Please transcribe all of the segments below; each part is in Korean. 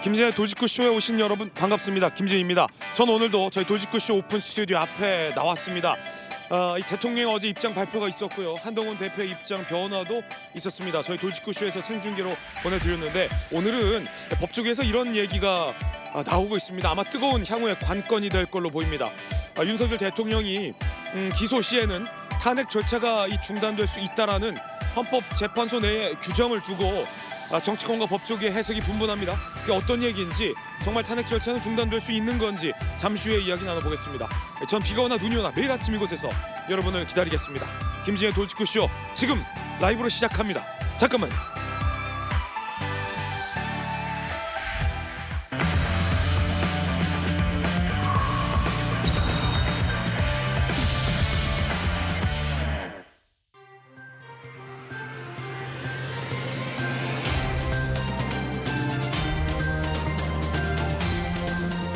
김진의 도직구쇼에 오신 여러분 반갑습니다. 김진입니다. 전 오늘도 저희 도직구쇼 오픈 스튜디오 앞에 나왔습니다. 이 대통령 어제 입장 발표가 있었고요. 한동훈 대표의 입장 변화도 있었습니다. 저희 도직구쇼에서 생중계로 보내드렸는데 오늘은 법조계에서 이런 얘기가 나오고 있습니다. 아마 뜨거운 향후의 관건이 될 걸로 보입니다. 윤석열 대통령이 기소 시에는 탄핵 절차가 중단될 수 있다라는 헌법재판소 내의 규정을 두고 정치권과 법조계의 해석이 분분합니다. 이게 어떤 얘기인지, 정말 탄핵 절차는 중단될 수 있는 건지 잠시 후에 이야기 나눠보겠습니다. 전 비가 오나 눈이 오나 매일 아침 이곳에서 여러분을 기다리겠습니다. 김진의 도직구쇼 지금 라이브로 시작합니다. 잠깐만요.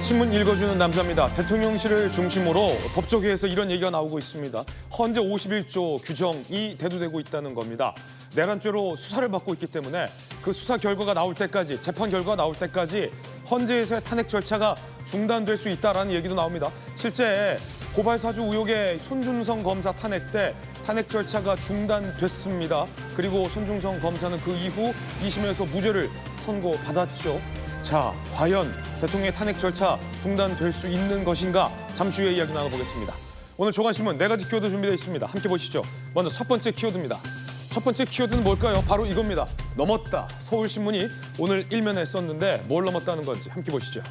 신문 읽어주는 남자입니다. 대통령실을 중심으로 법조계에서 이런 얘기가 나오고 있습니다. 헌재 51조 규정이 대두되고 있다는 겁니다. 내란죄로 수사를 받고 있기 때문에 그 수사 결과가 나올 때까지, 재판 결과가 나올 때까지 헌재에서의 탄핵 절차가 중단될 수 있다라는 얘기도 나옵니다. 실제 고발 사주 의혹의 손준성 검사 탄핵 때 탄핵 절차가 중단됐습니다. 그리고 손준성 검사는 그 이후 2심에서 무죄를 선고받았죠. 자, 과연 대통령의 탄핵 절차 중단될 수 있는 것인가? 잠시 후에 이야기 나눠보겠습니다. 오늘 조간신문 4가지 키워드 준비되어 있습니다. 함께 보시죠. 먼저 첫 번째 키워드입니다. 첫 번째 키워드는 뭘까요? 바로 이겁니다. 넘었다. 서울신문이 오늘 일면에 썼는데 뭘 넘었다는 건지 함께 보시죠.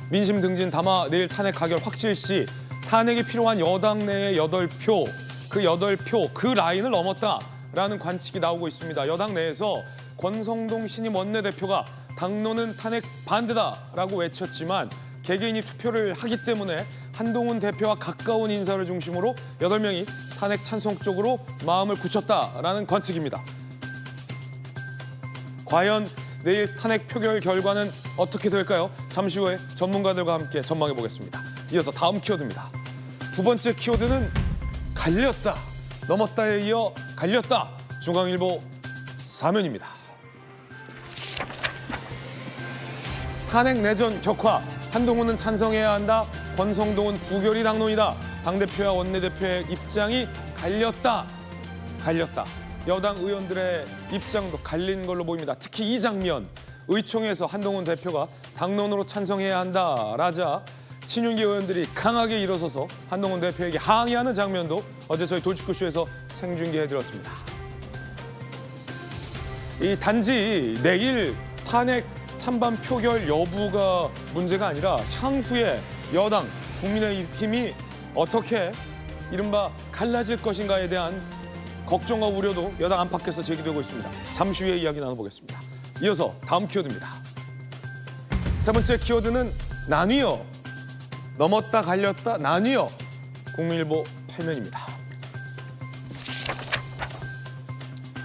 민심 등진 담화 내일 탄핵 가결 확실 시 탄핵이 필요한 여당 내의 8표, 그 8표, 그 라인을 넘었다라는 관측이 나오고 있습니다. 여당 내에서 권성동 신임 원내대표가 당론은 탄핵 반대다라고 외쳤지만 개개인이 투표를 하기 때문에 한동훈 대표와 가까운 인사를 중심으로 8명이 탄핵 찬성 쪽으로 마음을 굳혔다라는 관측입니다. 과연 내일 탄핵 표결 결과는 어떻게 될까요? 잠시 후에 전문가들과 함께 전망해 보겠습니다. 이어서 다음 키워드입니다. 두 번째 키워드는 갈렸다. 넘었다에 이어 갈렸다. 중앙일보 사면입니다. 탄핵 내전 격화, 한동훈은 찬성해야 한다, 권성동은 부결이 당론이다. 당대표와 원내대표의 입장이 갈렸다. 여당 의원들의 입장도 갈린 걸로 보입니다. 특히 이 장면, 의총에서 한동훈 대표가 당론으로 찬성해야 한다라자 친윤계 의원들이 강하게 일어서서 한동훈 대표에게 항의하는 장면도 어제 저희 도직구쇼에서 생중계해드렸습니다. 이 단지 내일 탄핵 찬반 표결 여부가 문제가 아니라 향후에 여당, 국민의힘이 어떻게 이른바 갈라질 것인가에 대한 걱정과 우려도 여당 안팎에서 제기되고 있습니다. 잠시 후에 이야기 나눠보겠습니다. 이어서 다음 키워드입니다. 세 번째 키워드는 나뉘어. 넘었다 갈렸다 나뉘어. 국민일보 8면입니다.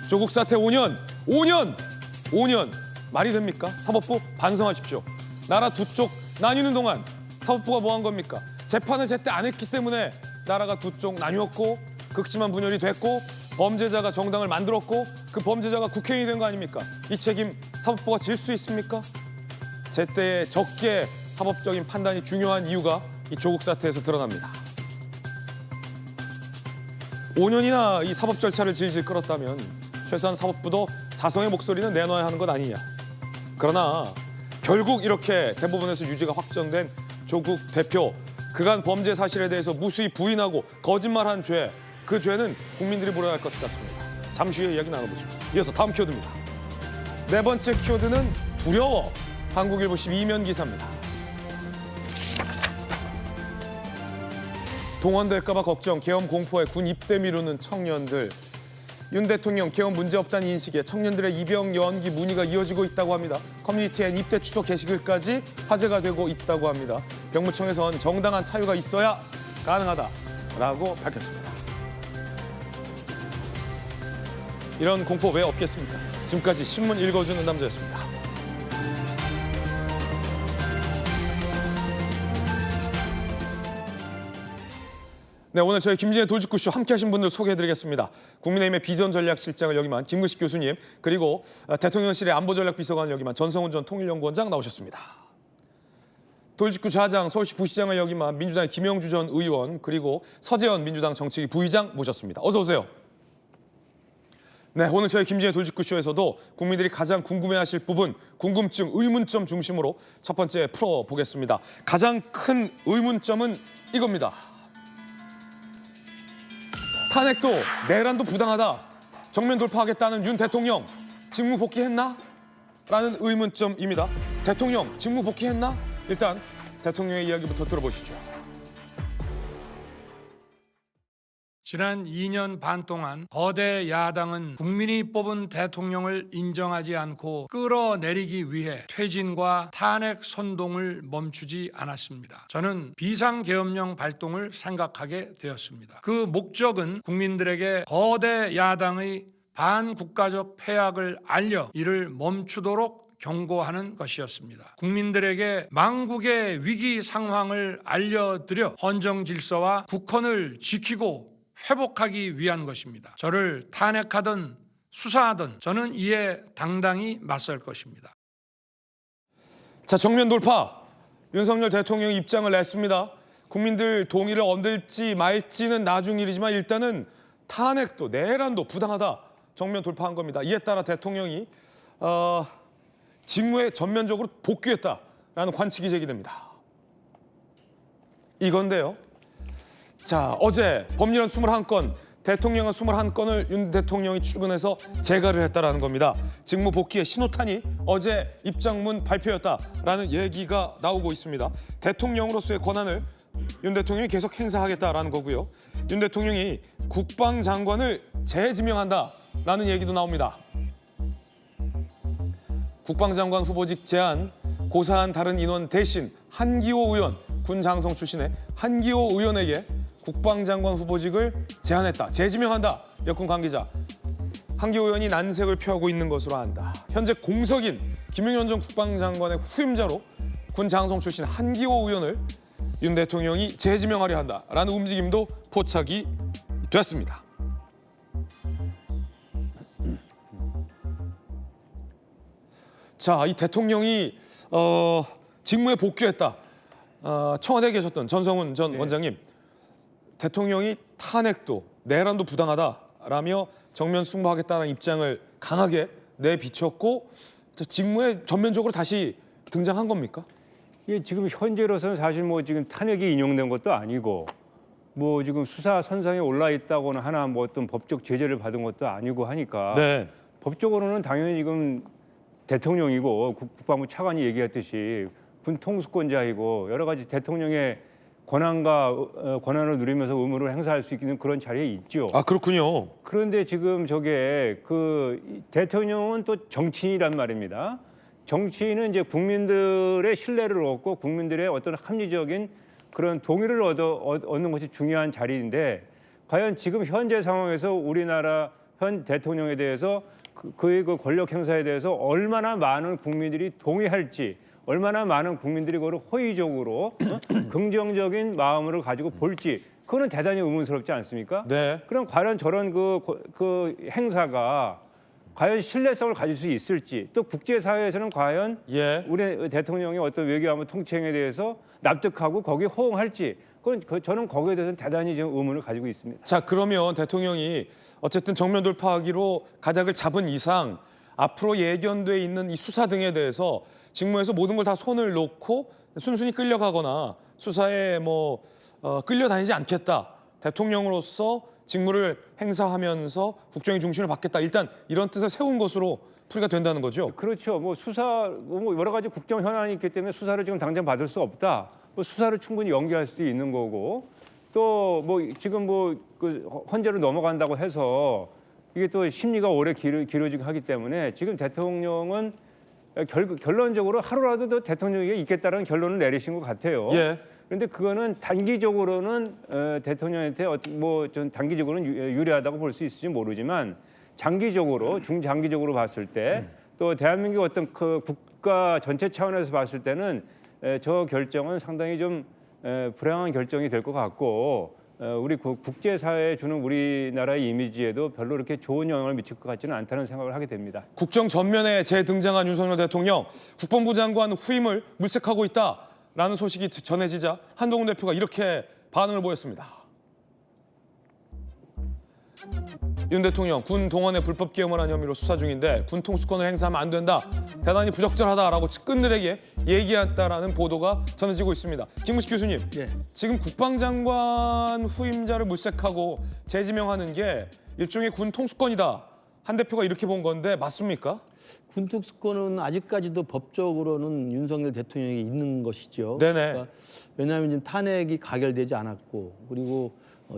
조국 사태 5년. 말이 됩니까? 사법부 반성하십시오. 나라 두 쪽 나뉘는 동안 사법부가 뭐 한 겁니까? 재판을 제때 안 했기 때문에 나라가 두 쪽 나뉘었고 극심한 분열이 됐고 범죄자가 정당을 만들었고 그 범죄자가 국회의원이 된 거 아닙니까? 이 책임 사법부가 질 수 있습니까? 제때에 적게 사법적인 판단이 중요한 이유가 이 조국 사태에서 드러납니다. 5년이나 이 사법 절차를 질질 끌었다면 최소한 사법부도 자성의 목소리는 내놔야 하는 것 아니냐. 그러나 결국 이렇게 대법원에서 유죄가 확정된 조국 대표, 그간 범죄 사실에 대해서 무수히 부인하고 거짓말한 죄, 그 죄는 국민들이 물어야 할 것 같습니다. 잠시 후에 이야기 나눠보죠. 이어서 다음 키워드입니다. 네 번째 키워드는 두려워. 한국일보 12면 기사입니다. 동원될까 봐 걱정, 계엄 공포에 군 입대 미루는 청년들. 윤 대통령 계엄 문제없다는 인식에 청년들의 입영 연기 문의가 이어지고 있다고 합니다. 커뮤니티엔 입대 취소 게시글까지 화제가 되고 있다고 합니다. 병무청에선 정당한 사유가 있어야 가능하다라고 밝혔습니다. 이런 공포 왜 없겠습니까? 지금까지 신문 읽어주는 남자였습니다. 네, 오늘 저희 김진의 돌직구쇼 함께하신 분들 소개해드리겠습니다. 국민의힘의 비전전략실장을 역임한 김구식 교수님, 그리고 대통령실의 안보전략비서관을 역임한 전성훈 전 통일연구원장 나오셨습니다. 돌직구 좌장, 서울시 부시장을 역임한 민주당의 김영주 전 의원, 그리고 서재현 민주당 정책위 부의장 모셨습니다. 어서 오세요. 네, 오늘 저희 김진의 돌직구쇼에서도 국민들이 가장 궁금해하실 부분, 궁금증, 의문점 중심으로 첫 번째 풀어보겠습니다. 가장 큰 의문점은 이겁니다. 탄핵도 내란도 부당하다. 정면 돌파하겠다는 윤 대통령 직무 복귀했나? 라는 의문점입니다. 대통령 직무 복귀했나? 일단 대통령의 이야기부터 들어보시죠. 지난 2년 반 동안 거대 야당은 국민이 뽑은 대통령을 인정하지 않고 끌어내리기 위해 퇴진과 탄핵 선동을 멈추지 않았습니다. 저는 비상계엄령 발동을 생각하게 되었습니다. 그 목적은 국민들에게 거대 야당의 반국가적 패악을 알려 이를 멈추도록 경고하는 것이었습니다. 국민들에게 망국의 위기 상황을 알려드려 헌정 질서와 국헌을 지키고 회복하기 위한 것입니다. 저를 탄핵하든 수사하든 저는 이에 당당히 맞설 것입니다. 자, 정면 돌파. 윤석열 대통령이 입장을 냈습니다. 국민들 동의를 얻을지 말지는 나중 일이지만 일단은 탄핵도 내란도 부당하다. 정면 돌파한 겁니다. 이에 따라 대통령이 직무에 전면적으로 복귀했다라는 관측이 제기됩니다. 이건데요. 자, 어제 법률안 21건, 대통령은 21건을 윤 대통령이 출근해서 재가를 했다라는 겁니다. 직무 복귀의 신호탄이 어제 입장문 발표였다라는 얘기가 나오고 있습니다. 대통령으로서의 권한을 윤 대통령이 계속 행사하겠다라는 거고요. 윤 대통령이 국방장관을 재지명한다라는 얘기도 나옵니다. 국방장관 후보직 제안, 고사한 다른 인원 대신 한기호 의원, 군 장성 출신의 한기호 의원에게 국방장관 후보직을 제안했다, 재지명한다. 여권 관계자, 한기호 의원이 난색을 표하고 있는 것으로 안다. 현재 공석인 김용현 전 국방장관의 후임자로 군 장성 출신 한기호 의원을 윤 대통령이 재지명하려 한다라는 움직임도 포착이 됐습니다. 자, 이 대통령이 직무에 복귀했다. 청와대에 계셨던 전성훈 전 원장님, 대통령이 탄핵도 내란도 부당하다라며 정면 승부하겠다는 입장을 강하게 내비쳤고 직무에 전면적으로 다시 등장한 겁니까? 예, 지금 현재로서는 사실 뭐 지금 탄핵이 인용된 것도 아니고 뭐 지금 수사 선상에 올라 있다거나 하나 뭐 어떤 법적 제재를 받은 것도 아니고 하니까 네. 법적으로는 당연히 지금 대통령이고 국방부 차관이 얘기했듯이 군 통수권자이고 여러 가지 대통령의 권한을 누리면서 의무를 행사할 수 있는 그런 자리에 있죠. 아, 그렇군요. 그런데 지금 저게 그 대통령은 또 정치인이란 말입니다. 정치인은 이제 국민들의 신뢰를 얻고 국민들의 어떤 합리적인 그런 동의를 얻는 것이 중요한 자리인데 과연 지금 현재 상황에서 우리나라 현 대통령에 대해서 그의 그 권력 행사에 대해서 얼마나 많은 국민들이 동의할지, 얼마나 많은 국민들이 그걸 호의적으로 긍정적인 마음으로 가지고 볼지, 그거는 대단히 의문스럽지 않습니까? 네. 그럼 과연 저런 그 행사가 과연 신뢰성을 가질 수 있을지, 또 국제사회에서는 과연 우리 대통령의 어떤 외교안보 통치행에 대해서 납득하고 거기에 호응할지, 저는 거기에 대해서는 대단히 지금 의문을 가지고 있습니다. 자, 그러면 대통령이 어쨌든 정면 돌파하기로 가닥을 잡은 이상 앞으로 예견돼 있는 이 수사 등에 대해서 직무에서 모든 걸 다 손을 놓고 순순히 끌려가거나 수사에 끌려다니지 않겠다. 대통령으로서 직무를 행사하면서 국정의 중심을 받겠다. 일단 이런 뜻을 세운 것으로 풀이가 된다는 거죠. 그렇죠. 뭐 여러 가지 국정 현안이 있기 때문에 수사를 지금 당장 받을 수 없다. 수사를 충분히 연기할 수도 있는 거고, 또 지금 그 헌재로 넘어간다고 해서 이게 또 심리가 오래 길어지고 하기 때문에 지금 대통령은 결론적으로 하루라도 더 대통령이 있겠다는 결론을 내리신 것 같아요. 그런데 그거는 단기적으로는 대통령한테 좀 단기적으로는 유리하다고 볼 수 있을지 모르지만 장기적으로, 중장기적으로 봤을 때 또 대한민국 어떤 그 국가 전체 차원에서 봤을 때는 저 결정은 상당히 좀 불행한 결정이 될 것 같고, 우리 국제사회에 주는 우리나라의 이미지에도 별로 그렇게 좋은 영향을 미칠 것 같지는 않다는 생각을 하게 됩니다. 국정 전면에 재등장한 윤석열 대통령, 국방부 장관 후임을 물색하고 있다라는 소식이 전해지자 한동훈 대표가 이렇게 반응을 보였습니다. 윤 대통령, 군 동원에 불법 기여만 한 혐의로 수사 중인데 군 통수권을 행사하면 안 된다. 대단히 부적절하다라고 측근들에게 얘기했다라는 보도가 전해지고 있습니다. 김무식 교수님, 네. 지금 국방장관 후임자를 물색하고 재지명하는 게 일종의 군 통수권이다. 한 대표가 이렇게 본 건데 맞습니까? 군특수권은 아직까지도 법적으로는 윤석열 대통령이 있는 것이죠. 네네. 그러니까 왜냐하면 지금 탄핵이 가결되지 않았고 그리고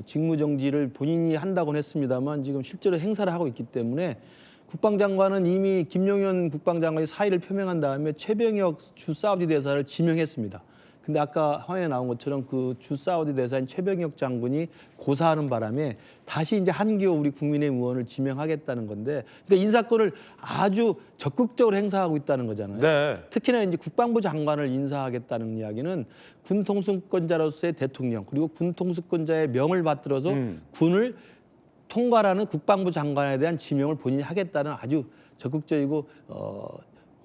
직무정지를 본인이 한다고는 했습니다만 지금 실제로 행사를 하고 있기 때문에 국방장관은 이미 김용현 국방장관이 사의를 표명한 다음에 최병혁 주 사우디 대사를 지명했습니다. 근데 아까 화면에 나온 것처럼 그 주 사우디 대사인 최병혁 장군이 고사하는 바람에 다시 이제 한기호 우리 국민의힘 의원을 지명하겠다는 건데, 그러니까 인사권을 아주 적극적으로 행사하고 있다는 거잖아요. 네. 특히나 이제 국방부 장관을 인사하겠다는 이야기는 군 통수권자로서의 대통령 그리고 군 통수권자의 명을 받들어서 군을 통괄하는 국방부 장관에 대한 지명을 본인이 하겠다는 아주 적극적이고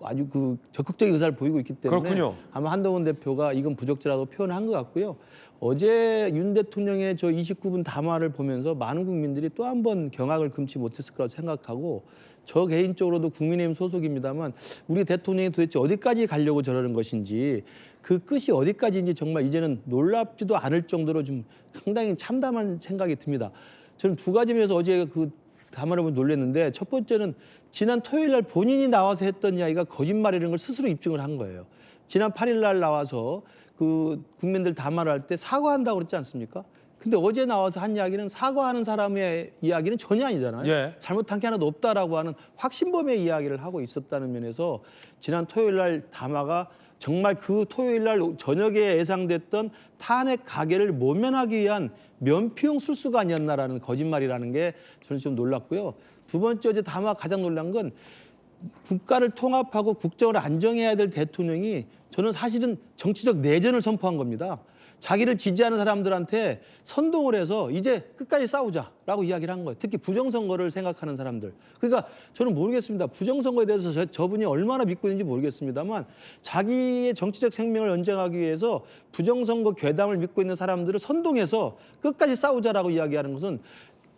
아주 그 적극적인 의사를 보이고 있기 때문에 그렇군요. 아마 한동훈 대표가 이건 부적절하다고 표현한 것 같고요. 어제 윤 대통령의 저 29분 담화를 보면서 많은 국민들이 또 한 번 경악을 금치 못했을 거라고 생각하고, 저 개인적으로도 국민의힘 소속입니다만 우리 대통령이 도대체 어디까지 가려고 저러는 것인지, 그 끝이 어디까지인지 정말 이제는 놀랍지도 않을 정도로 좀 상당히 참담한 생각이 듭니다. 저는 두 가지 면에서 어제 그 담화를 보면 놀랐는데, 첫 번째는 지난 토요일 날 본인이 나와서 했던 이야기가 거짓말이라는 걸 스스로 입증을 한 거예요. 지난 8일 날 나와서 그 국민들 담화를 할 때 사과한다고 그랬지 않습니까? 근데 어제 나와서 한 이야기는 사과하는 사람의 이야기는 전혀 아니잖아요. 예. 잘못한 게 하나도 없다라고 하는 확신범의 이야기를 하고 있었다는 면에서 지난 토요일 날 담화가 정말 그 토요일 날 저녁에 예상됐던 탄핵 가결을 모면하기 위한 면피용 술수가 아니었나라는 거짓말이라는 게 저는 좀 놀랐고요. 두 번째, 어제 담화 가장 놀란 건 국가를 통합하고 국정을 안정해야 될 대통령이 저는 사실은 정치적 내전을 선포한 겁니다. 자기를 지지하는 사람들한테 선동을 해서 이제 끝까지 싸우자라고 이야기를 한 거예요. 특히 부정선거를 생각하는 사람들. 그러니까 저는 모르겠습니다. 부정선거에 대해서 저분이 얼마나 믿고 있는지 모르겠습니다만 자기의 정치적 생명을 연장하기 위해서 부정선거 괴담을 믿고 있는 사람들을 선동해서 끝까지 싸우자라고 이야기하는 것은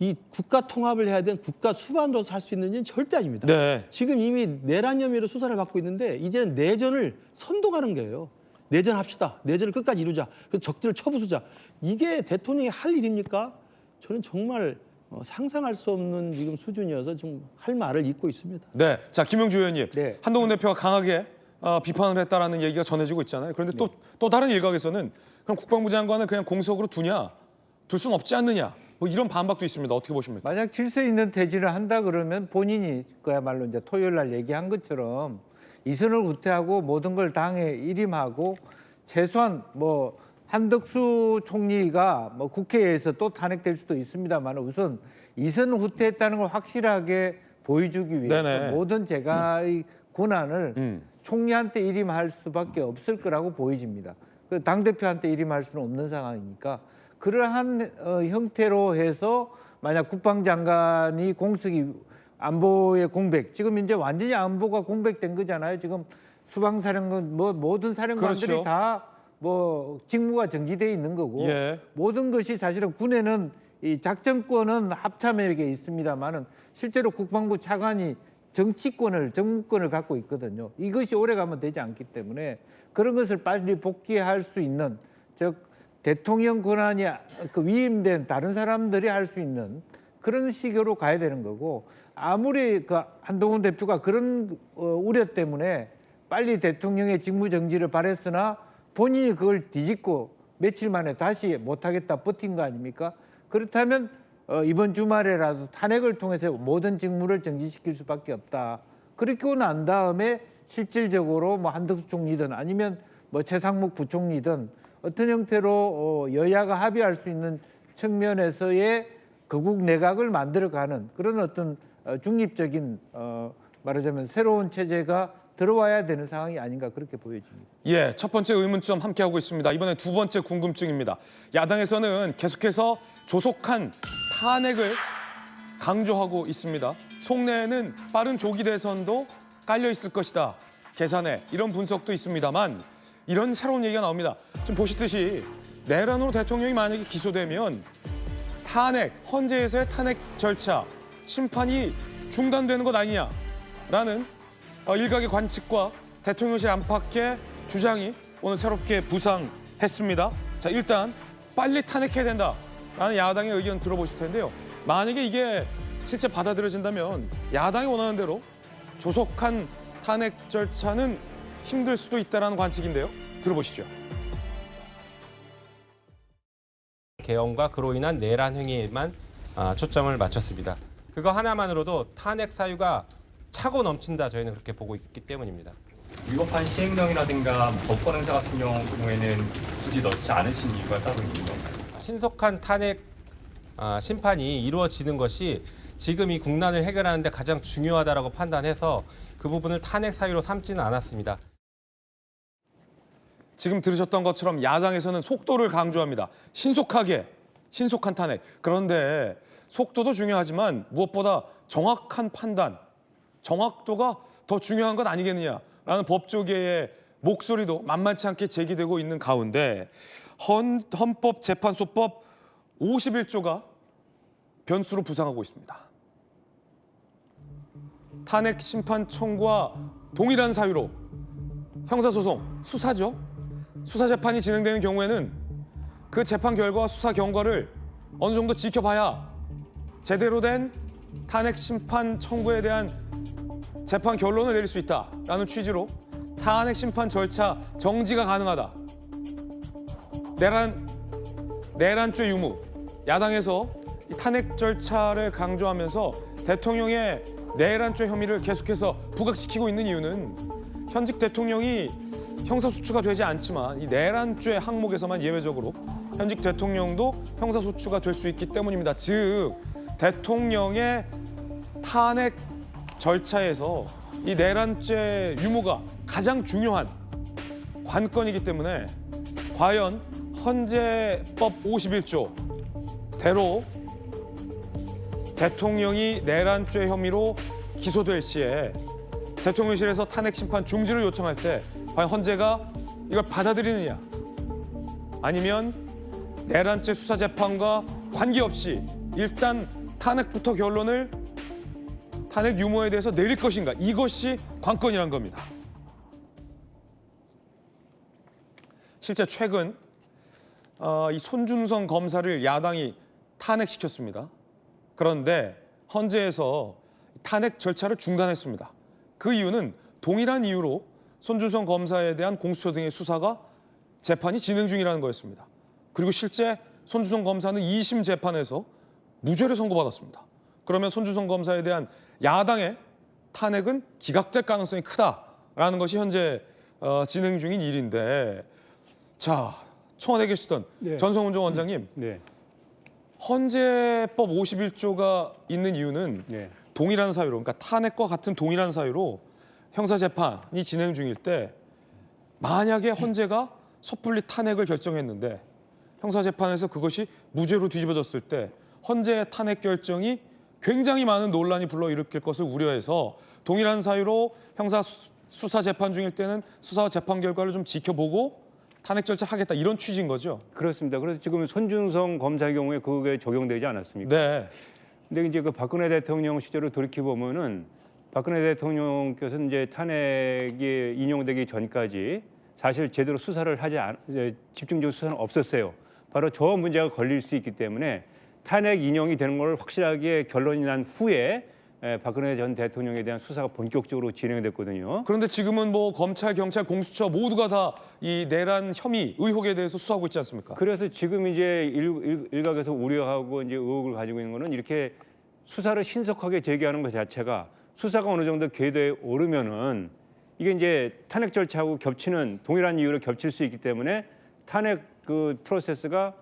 이 국가 통합을 해야 되는 국가 수반으로서 할 수 있는 일은 절대 아닙니다. 네. 지금 이미 내란 혐의로 수사를 받고 있는데 이제는 내전을 선동하는 거예요. 내전합시다. 내전을 끝까지 이루자. 그래서 적들을 쳐부수자. 이게 대통령이 할 일입니까? 저는 정말 상상할 수 없는 지금 수준이어서 좀 할 말을 잇고 있습니다. 네. 자, 김영주 의원님. 네. 한동훈 대표가 강하게 비판을 했다라는 얘기가 전해지고 있잖아요. 그런데 또 다른 일각에서는 그럼 국방부 장관은 그냥 공석으로 두냐? 둘 수는 없지 않느냐? 뭐 이런 반박도 있습니다. 어떻게 보십니까? 만약 질서 있는 대지를 한다 그러면 본인이 그야말로 이제 토요일 날 얘기한 것처럼 이선을 후퇴하고 모든 걸 당에 일임하고 최소한 뭐 한덕수 총리가 뭐 국회에서 또 탄핵될 수도 있습니다만 우선 이선 후퇴했다는 걸 확실하게 보여주기 위해서 네네. 모든 재가의 권한을 총리한테 일임할 수밖에 없을 거라고 보여집니다. 그 당대표한테 일임할 수는 없는 상황이니까 그러한 형태로 해서 만약 국방장관이 공석이 안보의 공백, 지금 이제 완전히 안보가 공백된 거잖아요. 지금 수방사령관, 뭐 모든 사령관들이 그렇죠. 다 뭐 직무가 정지돼 있는 거고 예. 모든 것이 사실은 군에는 이 작전권은 합참에게 있습니다만은 실제로 국방부 차관이 정무권을 갖고 있거든요. 이것이 오래가면 되지 않기 때문에 그런 것을 빨리 복귀할 수 있는, 즉 대통령 권한이 그 위임된 다른 사람들이 할 수 있는 그런 식으로 가야 되는 거고, 아무리 그 한동훈 대표가 그런 우려 때문에 빨리 대통령의 직무 정지를 바랬으나 본인이 그걸 뒤집고 며칠 만에 다시 못하겠다 버틴 거 아닙니까? 그렇다면 이번 주말에라도 탄핵을 통해서 모든 직무를 정지시킬 수밖에 없다. 그렇게 난 다음에 실질적으로 뭐 한덕수 총리든 아니면 뭐 최상목 부총리든 어떤 형태로 여야가 합의할 수 있는 측면에서의 거국 내각을 만들어가는 그런 어떤 중립적인 말하자면 새로운 체제가 들어와야 되는 상황이 아닌가 그렇게 보여집니다. 예, 첫 번째 의문점 함께하고 있습니다. 이번에 두 번째 궁금증입니다. 야당에서는 계속해서 조속한 탄핵을 강조하고 있습니다. 속내에는 빠른 조기 대선도 깔려 있을 것이다. 계산에 이런 분석도 있습니다만 이런 새로운 얘기가 나옵니다. 지금 보시듯이 내란으로 대통령이 만약에 기소되면 탄핵, 헌재에서의 탄핵 절차, 심판이 중단되는 것 아니냐라는 일각의 관측과 대통령실 안팎의 주장이 오늘 새롭게 부상했습니다. 자, 일단 빨리 탄핵해야 된다라는 야당의 의견 들어보실 텐데요. 만약에 이게 실제 받아들여진다면 야당이 원하는 대로 조속한 탄핵 절차는 힘들 수도 있다는 관측인데요. 들어보시죠. 개헌과 그로 인한 내란 행위에만 초점을 맞췄습니다. 그거 하나만으로도 탄핵 사유가 차고 넘친다 저희는 그렇게 보고 있기 때문입니다. 위법한 시행령이라든가 법권 행사 같은 경우에는 굳이 넣지 않으신 이유가 따로 있는 건가요? 신속한 탄핵 심판이 이루어지는 것이 지금 이 국난을 해결하는 데 가장 중요하다고 판단해서 그 부분을 탄핵 사유로 삼지는 않았습니다. 지금 들으셨던 것처럼 야당에서는 속도를 강조합니다. 신속한 탄핵. 그런데 속도도 중요하지만 무엇보다 정확한 판단, 정확도가 더 중요한 것 아니겠느냐라는 법조계의 목소리도 만만치 않게 제기되고 있는 가운데 헌법재판소법 51조가 변수로 부상하고 있습니다. 탄핵 심판 청구와 동일한 사유로 형사소송, 수사죠. 수사 재판이 진행되는 경우에는 그 재판 결과와 수사 경과를 어느 정도 지켜봐야 제대로 된 탄핵 심판 청구에 대한 재판 결론을 내릴 수 있다라는 취지로 탄핵 심판 절차 정지가 가능하다. 내란죄 유무. 야당에서 이 탄핵 절차를 강조하면서 대통령의 내란죄 혐의를 계속해서 부각시키고 있는 이유는 현직 대통령이 형사소추가 되지 않지만 이 내란죄 항목에서만 예외적으로 현직 대통령도 형사소추가 될 수 있기 때문입니다. 즉 대통령의 탄핵 절차에서 이 내란죄 유무가 가장 중요한 관건이기 때문에 과연 헌재법 51조대로 대통령이 내란죄 혐의로 기소될 시에 대통령실에서 탄핵 심판 중지를 요청할 때 과연 헌재가 이걸 받아들이느냐 아니면 내란죄 수사 재판과 관계없이 일단 탄핵부터 결론을 탄핵 유무에 대해서 내릴 것인가 이것이 관건이란 겁니다. 실제 최근 이 손준성 검사를 야당이 탄핵시켰습니다. 그런데 헌재에서 탄핵 절차를 중단했습니다. 그 이유는 동일한 이유로 손준성 검사에 대한 공수처 등의 수사가 재판이 진행 중이라는 거였습니다. 그리고 실제 손준성 검사는 2심 재판에서 무죄를 선고받았습니다. 그러면 손준성 검사에 대한 야당의 탄핵은 기각될 가능성이 크다라는 것이 현재 진행 중인 일인데 자, 청와대에 계시던 네. 전성훈 원장님 네. 헌재법 51조가 있는 이유는 네. 동일한 사유로 그러니까 탄핵과 같은 동일한 사유로 형사재판이 진행 중일 때 만약에 헌재가 섣불리 탄핵을 결정했는데 형사재판에서 그것이 무죄로 뒤집어졌을 때 헌재의 탄핵 결정이 굉장히 많은 논란이 불러일으킬 것을 우려해서 동일한 사유로 형사 수사 재판 중일 때는 수사와 재판 결과를 좀 지켜보고 탄핵 절차를 하겠다 이런 취지인 거죠? 그렇습니다. 그래서 지금 손준성 검사의 경우에 그게 적용되지 않았습니까? 네. 근데 이제 그 박근혜 대통령 시절을 돌이켜 보면은 박근혜 대통령께서 이제 탄핵이 인용되기 전까지 사실 제대로 수사를 집중적으로 수사는 없었어요. 바로 저 문제가 걸릴 수 있기 때문에 탄핵 인용이 되는 걸 확실하게 결론이 난 후에 박근혜 전 대통령에 대한 수사가 본격적으로 진행됐거든요. 그런데 지금은 뭐 검찰, 경찰, 공수처 모두가 다 이 내란 혐의, 의혹에 대해서 수사하고 있지 않습니까? 그래서 지금 이제 일각에서 우려하고 이제 의혹을 가지고 있는 거는 이렇게 수사를 신속하게 제기하는 것 자체가 수사가 어느 정도 궤도에 오르면은 이게 이제 탄핵 절차하고 겹치는 동일한 이유로 겹칠 수 있기 때문에 탄핵 그 프로세스가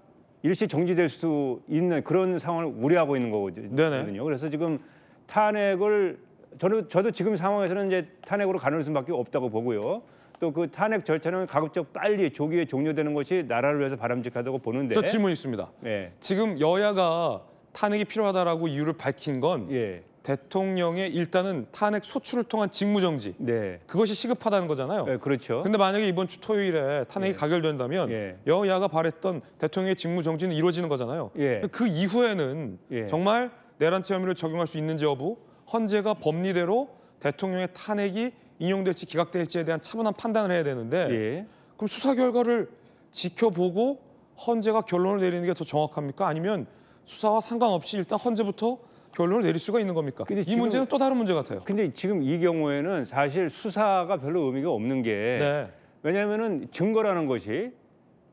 일시 정지될 수 있는 그런 상황을 우려하고 있는 거거든요. 네네. 그래서 지금 탄핵을 저도 지금 상황에서는 이제 탄핵으로 가는 수밖에 없다고 보고요. 또 그 탄핵 절차는 가급적 빨리 조기에 종료되는 것이 나라를 위해서 바람직하다고 보는데. 저 질문 있습니다. 예. 지금 여야가 탄핵이 필요하다라고 이유를 밝힌 건 예. 대통령의 일단은 탄핵 소추를 통한 직무정지. 네. 그것이 시급하다는 거잖아요. 네, 그렇죠. 근데 만약에 이번 주 토요일에 탄핵이 예. 가결된다면 예. 여야가 바랬던 대통령의 직무정지는 이루어지는 거잖아요. 예. 그 이후에는 예. 정말 내란죄 혐의를 적용할 수 있는지 여부, 헌재가 법리대로 대통령의 탄핵이 인용될지 기각될지에 대한 차분한 판단을 해야 되는데 예. 그럼 수사 결과를 지켜보고 헌재가 결론을 내리는 게 더 정확합니까? 아니면 수사와 상관없이 일단 헌재부터 결론을 내릴 수가 있는 겁니까? 근데 이 지금- 문제는 또 다른 문제 같아요. 근데 지금 이 경우에는 사실 수사가 별로 의미가 없는 게 네. 왜냐하면은 증거라는 것이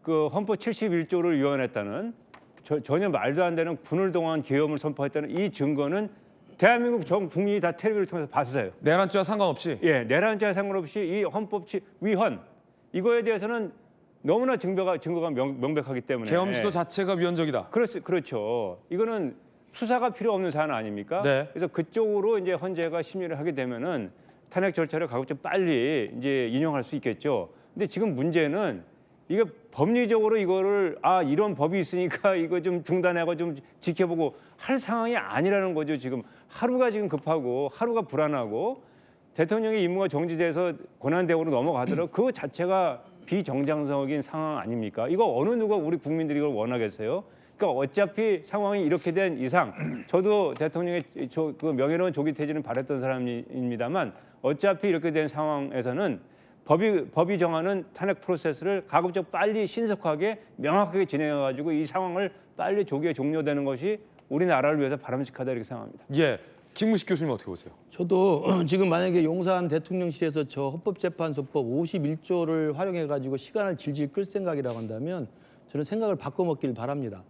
그 헌법 71조를 위반했다는 전혀 말도 안 되는 군을 동원한 계엄을 선포했다는 이 증거는 대한민국 전 국민이 다 텔레비를 통해서 봤어요. 내란죄와 상관없이 예, 내란죄와 상관없이 이 헌법 위헌 이거에 대해서는 너무나 증거가 명백하기 때문에 계엄 시도 자체가 위헌적이다. 그렇죠. 이거는 수사가 필요 없는 사안 아닙니까? 네. 그래서 그쪽으로 이제 헌재가 심리를 하게 되면은 탄핵 절차를 가급적 빨리 이제 인용할 수 있겠죠. 근데 지금 문제는 이게 법리적으로 이거를 이런 법이 있으니까 이거 좀 중단하고 좀 지켜보고 할 상황이 아니라는 거죠. 지금 하루가 지금 급하고 하루가 불안하고 대통령의 임무가 정지돼서 권한대행으로 넘어가더라도 그 자체가 비정상적인 상황 아닙니까? 이거 어느 누가 우리 국민들이 이걸 원하겠어요? 그러니까 어차피 상황이 이렇게 된 이상 저도 대통령의 그 명예로운 조기 퇴진을 바랬던 사람입니다만 어차피 이렇게 된 상황에서는 법이 정하는 탄핵 프로세스를 가급적 빨리 신속하게 명확하게 진행해가지고 이 상황을 빨리 조기에 종료되는 것이 우리나라를 위해서 바람직하다 이렇게 생각합니다. 예, 김무식 교수님 어떻게 보세요? 저도 지금 만약에 용산 대통령실에서 저 헌법재판소법 51조를 활용해가지고 시간을 질질 끌 생각이라고 한다면 저는 생각을 바꿔먹길 바랍니다.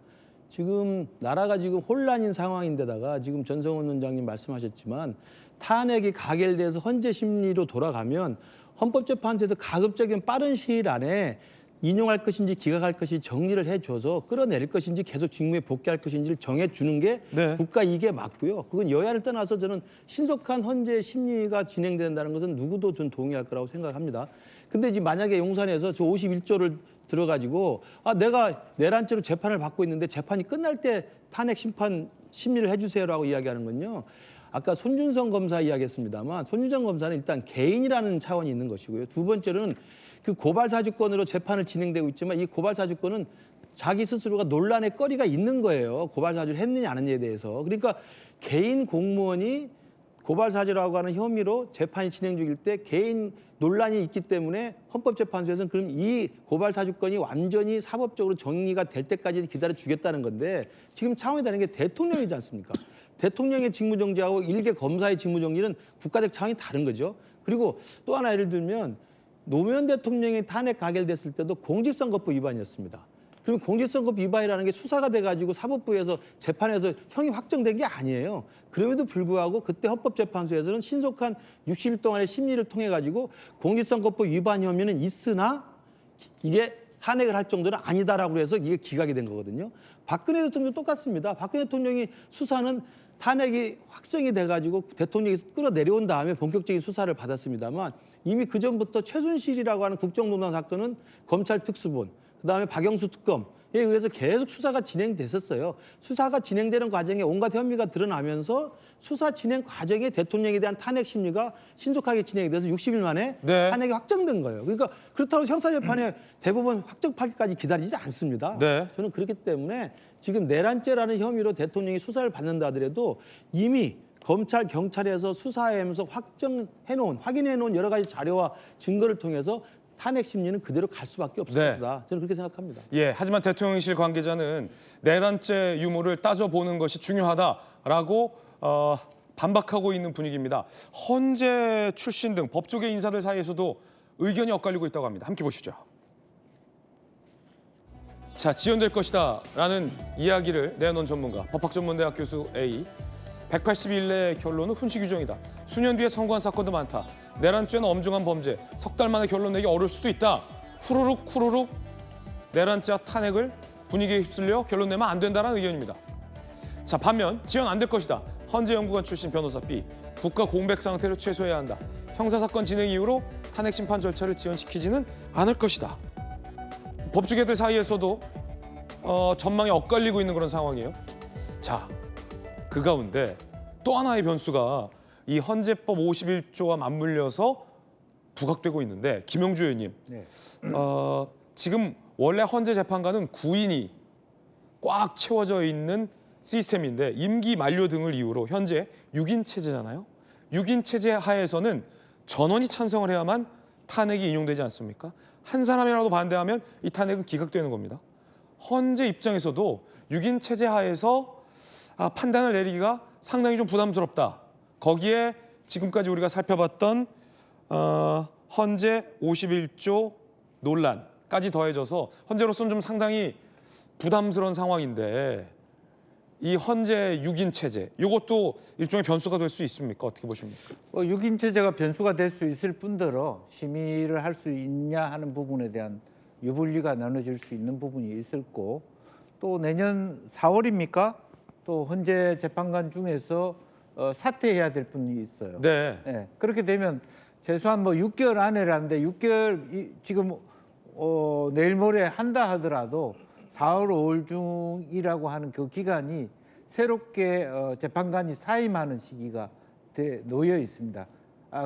지금 나라가 지금 혼란인 상황인데다가 지금 전성훈 원장님 말씀하셨지만 탄핵이 가결돼서 헌재 심리로 돌아가면 헌법재판소에서 가급적인 빠른 시일 안에 인용할 것인지 기각할 것인지 정리를 해줘서 끌어내릴 것인지 계속 직무에 복귀할 것인지를 정해주는 게 네. 국가 이익에 맞고요. 그건 여야를 떠나서 저는 신속한 헌재 심리가 진행된다는 것은 누구도 전 동의할 거라고 생각합니다. 근데 지금 만약에 용산에서 저 51조를 들어가지고 내가 내란죄로 재판을 받고 있는데 재판이 끝날 때 탄핵 심판 심리를 해주세요라고 이야기하는 건요. 아까 손준성 검사 이야기했습니다만 손준성 검사는 일단 개인이라는 차원이 있는 것이고요. 두 번째로는 그 고발 사주권으로 재판을 진행되고 있지만 이 고발 사주권은 자기 스스로가 논란의 거리가 있는 거예요. 고발 사주를 했느냐 안 했느냐에 대해서. 그러니까 개인 공무원이 고발 사주라고 하는 혐의로 재판이 진행 중일 때 개인 논란이 있기 때문에 헌법재판소에서는 그럼 이 고발 사주권이 완전히 사법적으로 정리가 될 때까지 기다려 주겠다는 건데 지금 차원이 다른 게 대통령이지 않습니까? 대통령의 직무정지하고 일개 검사의 직무정지는 국가적 차원이 다른 거죠. 그리고 또 하나 예를 들면 노무현 대통령이 탄핵 가결됐을 때도 공직선거법 위반이었습니다. 그러면 공직선거법 위반이라는 게 수사가 돼가지고 사법부에서 재판에서 형이 확정된 게 아니에요. 그럼에도 불구하고 그때 헌법재판소에서는 신속한 60일 동안의 심리를 통해 가지고 공직선거법 위반 혐의는 있으나 이게 탄핵을 할 정도는 아니다라고 해서 이게 기각이 된 거거든요. 박근혜 대통령 똑같습니다. 박근혜 대통령이 수사는 탄핵이 확정이 돼가지고 대통령이 끌어내려온 다음에 본격적인 수사를 받았습니다만 이미 그 전부터 최순실이라고 하는 국정농단 사건은 검찰 특수본, 그다음에 박영수 특검에 의해서 계속 수사가 진행됐었어요. 수사가 진행되는 과정에 온갖 혐의가 드러나면서 수사 진행 과정에 대통령에 대한 탄핵 심리가 신속하게 진행이 돼서 60일 만에 네. 탄핵이 확정된 거예요. 그러니까 그렇다고 형사재판에 대부분 확정하기까지 기다리지 않습니다. 네. 저는 그렇기 때문에 지금 내란죄라는 혐의로 대통령이 수사를 받는다 하더라도 이미 검찰, 경찰에서 수사하면서 확인해놓은 여러 가지 자료와 증거를 통해서 탄핵 심리는 그대로 갈 수밖에 없을 네. 것이다. 저는 그렇게 생각합니다. 예, 하지만 대통령실 관계자는 내란죄 유무를 따져보는 것이 중요하다라고 반박하고 있는 분위기입니다. 헌재 출신 등 법조계 인사들 사이에서도 의견이 엇갈리고 있다고 합니다. 함께 보시죠. 자, 지연될 것이다라는 이야기를 내놓은 전문가, 법학전문대학 교수 A. 180일 내 결론은 훈시 규정이다. 수년 뒤에 선고한 사건도 많다. 내란죄는 엄중한 범죄. 석 달 만에 결론 내기 어려울 수도 있다. 후루룩 내란죄와 탄핵을 분위기에 휩쓸려 결론 내면 안 된다는 의견입니다. 자, 반면 지연 안 될 것이다. 헌재 연구관 출신 변호사 B. 국가 공백 상태를 최소화해야 한다. 형사사건 진행 이후로 탄핵 심판 절차를 지연시키지는 않을 것이다. 법조계들 사이에서도 전망이 엇갈리고 있는 그런 상황이에요. 자, 그 가운데 또 하나의 변수가 이 헌재법 51조와 맞물려서 부각되고 있는데 김영주 의원님, 네. 지금 원래 헌재 재판관은 9인이 꽉 채워져 있는 시스템인데 임기 만료 등을 이유로 현재 6인 체제잖아요. 6인 체제 하에서는 전원이 찬성을 해야만 탄핵이 인용되지 않습니까? 한 사람이라도 반대하면 이 탄핵은 기각되는 겁니다. 헌재 입장에서도 6인 체제 하에서 판단을 내리기가 상당히 좀 부담스럽다. 거기에 지금까지 우리가 살펴봤던 헌재 51조 논란까지 더해져서 헌재로서는 좀 상당히 부담스러운 상황인데 이 헌재 6인 체제, 이것도 일종의 변수가 될 수 있습니까? 어떻게 보십니까? 6인 체제가 변수가 될 수 있을 뿐더러 심의를 할 수 있냐 하는 부분에 대한 유불리가 나눠질 수 있는 부분이 있을 거고, 또 내년 4월입니까? 또 헌재 재판관 중에서 사퇴해야 될 분이 있어요. 네. 네, 그렇게 되면 최소한 뭐 6개월 안에라는데 6개월 지금 내일 모레 한다 하더라도 4월 5월 중이라고 하는 그 기간이 새롭게 재판관이 사임하는 시기가 놓여 있습니다.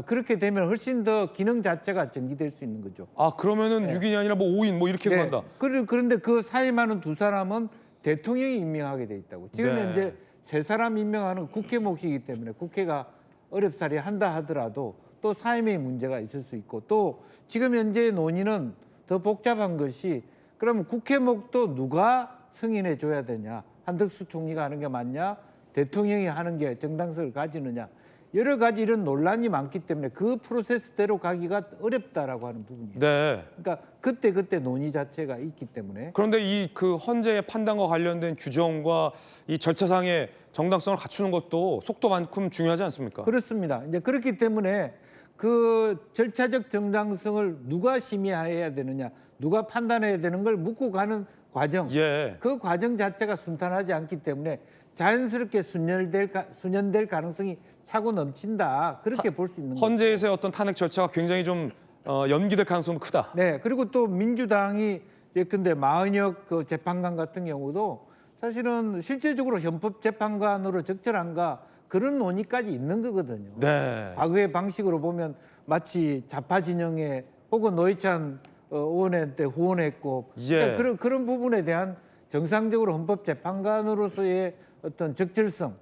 그렇게 되면 훨씬 더 기능 자체가 전기될 수 있는 거죠. 그러면은 네. 6인이 아니라 뭐 5인 뭐 이렇게 간다. 그런데 그 사임하는 두 사람은 대통령이 임명하게 돼 있다고. 지금 네. 현재 세 사람 임명하는 국회 몫이기 때문에 국회가 어렵사리 한다 하더라도 또 사임의 문제가 있을 수 있고, 또 지금 현재 논의는 더 복잡한 것이 그러면 국회 몫도 누가 승인해 줘야 되냐? 한덕수 총리가 하는 게 맞냐? 대통령이 하는 게 정당성을 가지느냐? 여러 가지 이런 논란이 많기 때문에 그 프로세스대로 가기가 어렵다라고 하는 부분이에요. 네. 그러니까 그때 논의 자체가 있기 때문에. 그런데 이 그 헌재의 판단과 관련된 규정과 이 절차상의 정당성을 갖추는 것도 속도만큼 중요하지 않습니까? 그렇습니다. 이제 그렇기 때문에 그 절차적 정당성을 누가 심의해야 되느냐, 누가 판단해야 되는 걸 묻고 가는 과정, 예. 그 과정 자체가 순탄하지 않기 때문에 자연스럽게 수년될 가능성이 차고 넘친다, 그렇게 볼 수 있는 거죠. 헌재에서의 어떤 탄핵 절차가 굉장히 좀 연기될 가능성도 크다. 네, 그리고 또 민주당이 예컨대 마은혁 그 재판관 같은 경우도 사실은 실질적으로 헌법 재판관으로 적절한가 그런 논의까지 있는 거거든요. 네. 과거의 방식으로 보면 마치 좌파 진영에 혹은 노회찬 의원한테 후원했고, 예. 그러니까 그런 부분에 대한 정상적으로 헌법 재판관으로서의 어떤 적절성,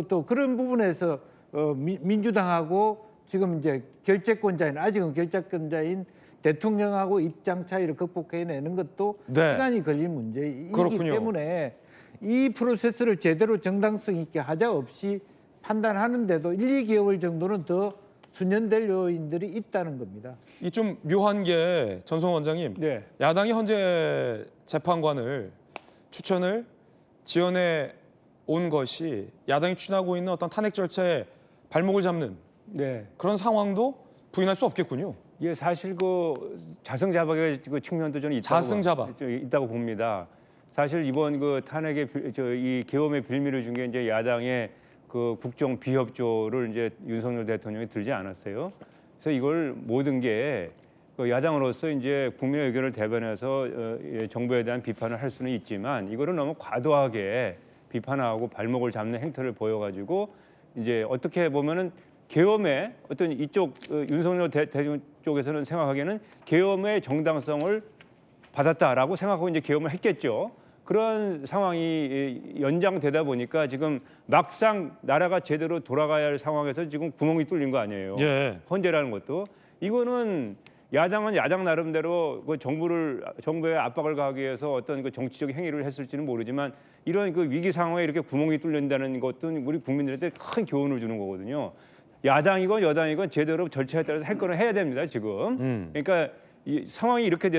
또 그런 부분에서 민주당하고 지금 이제 아직은 결재권자인 대통령하고 입장 차이를 극복해내는 것도 네. 시간이 걸릴 문제이기 그렇군요. 때문에 이 프로세스를 제대로 정당성 있게 하자 없이 판단하는데도 1, 2개월 정도는 더 수년될 요인들이 있다는 겁니다. 이 좀 묘한 게 전성 원장님, 네. 야당이 헌재 재판관을 추천을 지원해 온 것이 야당이 추진하고 있는 어떤 탄핵 절차에 발목을 잡는 네. 그런 상황도 부인할 수 없겠군요. 예, 사실 그 자승자박의 그 측면도 저는 자승자박. 있다고 봅니다. 사실 이번 그 탄핵의 이 계엄의 빌미를 준 게 이제 야당의 그 국정 비협조를 이제 윤석열 대통령이 들지 않았어요. 그래서 이걸 모든 게 그 야당으로서 이제 국민의 의견을 대변해서 정부에 대한 비판을 할 수는 있지만 이거를 너무 과도하게 비판하고 발목을 잡는 행태를 보여가지고 이제 어떻게 보면은 계엄의 어떤 이쪽 윤석열 대통령 쪽에서는 생각하기에는 계엄의 정당성을 받았다라고 생각하고 이제 계엄을 했겠죠. 그런 상황이 연장되다 보니까 지금 막상 나라가 제대로 돌아가야 할 상황에서 지금 구멍이 뚫린 거 아니에요. 예. 헌재라는 것도 이거는 야당은 야당 나름대로 그 정부에 압박을 가하기 위해서 어떤 그 정치적 행위를 했을지는 모르지만 이런 그 위기 상황에 이렇게 구멍이 뚫린다는 것도 우리 국민들한테 큰 교훈을 주는 거거든요. 야당이건 여당이건 제대로 절차에 따라서 할 거는 해야 됩니다, 지금. 그러니까 이 상황이 이렇게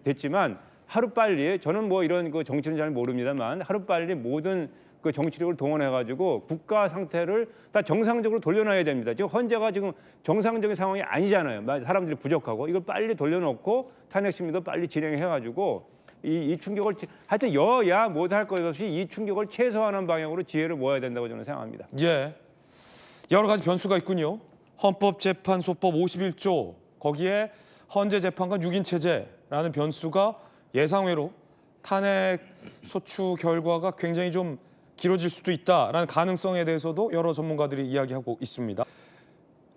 됐지만 하루빨리 저는 뭐 이런 그 정치는 잘 모릅니다만 하루빨리 모든 그 정치력을 동원해가지고 국가 상태를 다 정상적으로 돌려놔야 됩니다. 지금 헌재가 지금 정상적인 상황이 아니잖아요. 사람들이 부족하고 이걸 빨리 돌려놓고 탄핵 심리도 빨리 진행해가지고 이 충격을 하여튼 여야 못할 것 없이 이 충격을 최소화하는 방향으로 지혜를 모아야 된다고 저는 생각합니다. 예, 여러 가지 변수가 있군요. 헌법재판소법 51조 거기에 헌재 재판관 6인 체제라는 변수가 예상외로 탄핵 소추 결과가 굉장히 좀 길어질 수도 있다라는 가능성에 대해서도 여러 전문가들이 이야기하고 있습니다.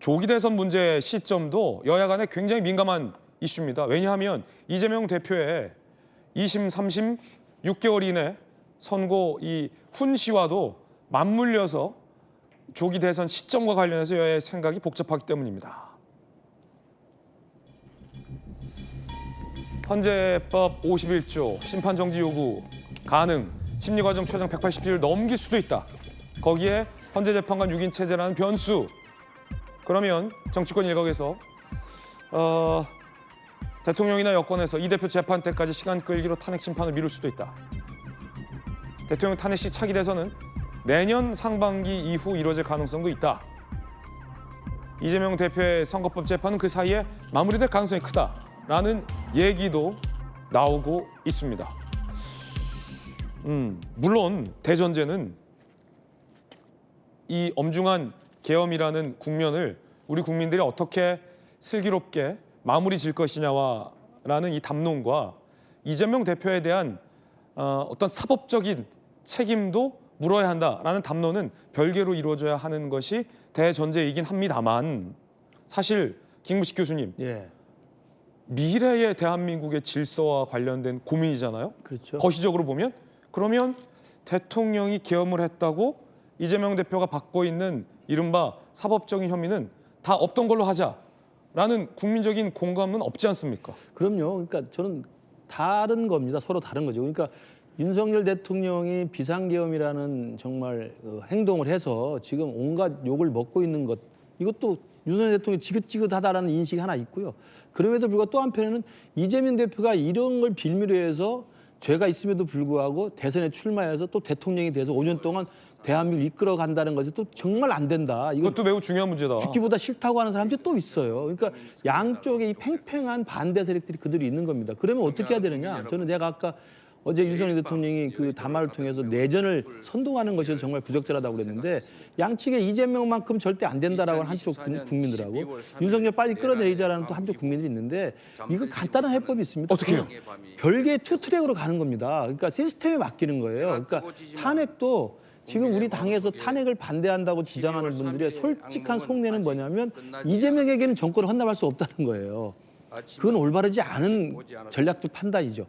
조기 대선 문제 시점도 여야 간에 굉장히 민감한 이슈입니다. 왜냐하면 이재명 대표의 2심, 3심 6개월 이내 선고 이 훈시와도 맞물려서 조기 대선 시점과 관련해서 여야의 생각이 복잡하기 때문입니다. 헌재법 51조 심판 정지 요구 가능, 심리과정 최장 180일을 넘길 수도 있다. 거기에 헌재 재판관 6인 체제라는 변수. 그러면 정치권 일각에서 대통령이나 여권에서 이 대표 재판 때까지 시간 끌기로 탄핵 심판을 미룰 수도 있다. 대통령 탄핵 시 차기 대선은 내년 상반기 이후 이뤄질 가능성도 있다. 이재명 대표의 선거법 재판은 그 사이에 마무리될 가능성이 크다라는 얘기도 나오고 있습니다. 물론 대전제는 이 엄중한 계엄이라는 국면을 우리 국민들이 어떻게 슬기롭게 마무리 질 것이냐와라는 이 담론과 이재명 대표에 대한 어떤 사법적인 책임도 물어야 한다라는 담론은 별개로 이루어져야 하는 것이 대전제이긴 합니다만 사실 김구식 교수님 예, 미래의 대한민국의 질서와 관련된 고민이잖아요. 그렇죠. 거시적으로 보면 그러면 대통령이 계엄을 했다고 이재명 대표가 받고 있는 이른바 사법적인 혐의는 다 없던 걸로 하자라는 국민적인 공감은 없지 않습니까? 그럼요. 그러니까 저는 다른 겁니다. 서로 다른 거죠. 그러니까 윤석열 대통령이 비상계엄이라는 정말 행동을 해서 지금 온갖 욕을 먹고 있는 것, 이것도 윤석열 대통령이 지긋지긋하다라는 인식이 하나 있고요. 그럼에도 불구하고 또 한편에는 이재명 대표가 이런 걸 빌미로 해서 죄가 있음에도 불구하고 대선에 출마해서 또 대통령이 돼서 5년 동안 대한민국을 이끌어 간다는 것이 또 정말 안 된다. 이것도 매우 중요한 문제다. 죽기보다 싫다고 하는 사람들이 또 있어요. 그러니까 양쪽에 이 팽팽한 반대 세력들이 그들이 있는 겁니다. 그러면 어떻게 해야 되느냐? 저는 내가 아까 어제 윤석열 대통령이 그 담화를 통해서 내전을 선동하는 것이 정말 부적절하다고 그랬는데 양측에 이재명만큼 절대 안 된다라고 하는 한쪽 국민들하고 윤석열 빨리 끌어내리자라는 또 한쪽 국민들이 있는데 이거 간단한 해법이 있습니다. 어떻게 해요? 별개의 투트랙으로 가는 겁니다. 그러니까 시스템에 맡기는 거예요. 그러니까 탄핵도 지금 우리 당에서 탄핵을 반대한다고 주장하는 분들의 솔직한 속내는 뭐냐면 이재명에게는 정권을 헌납할 수 없다는 거예요. 그건 올바르지 않은 전략적 판단이죠.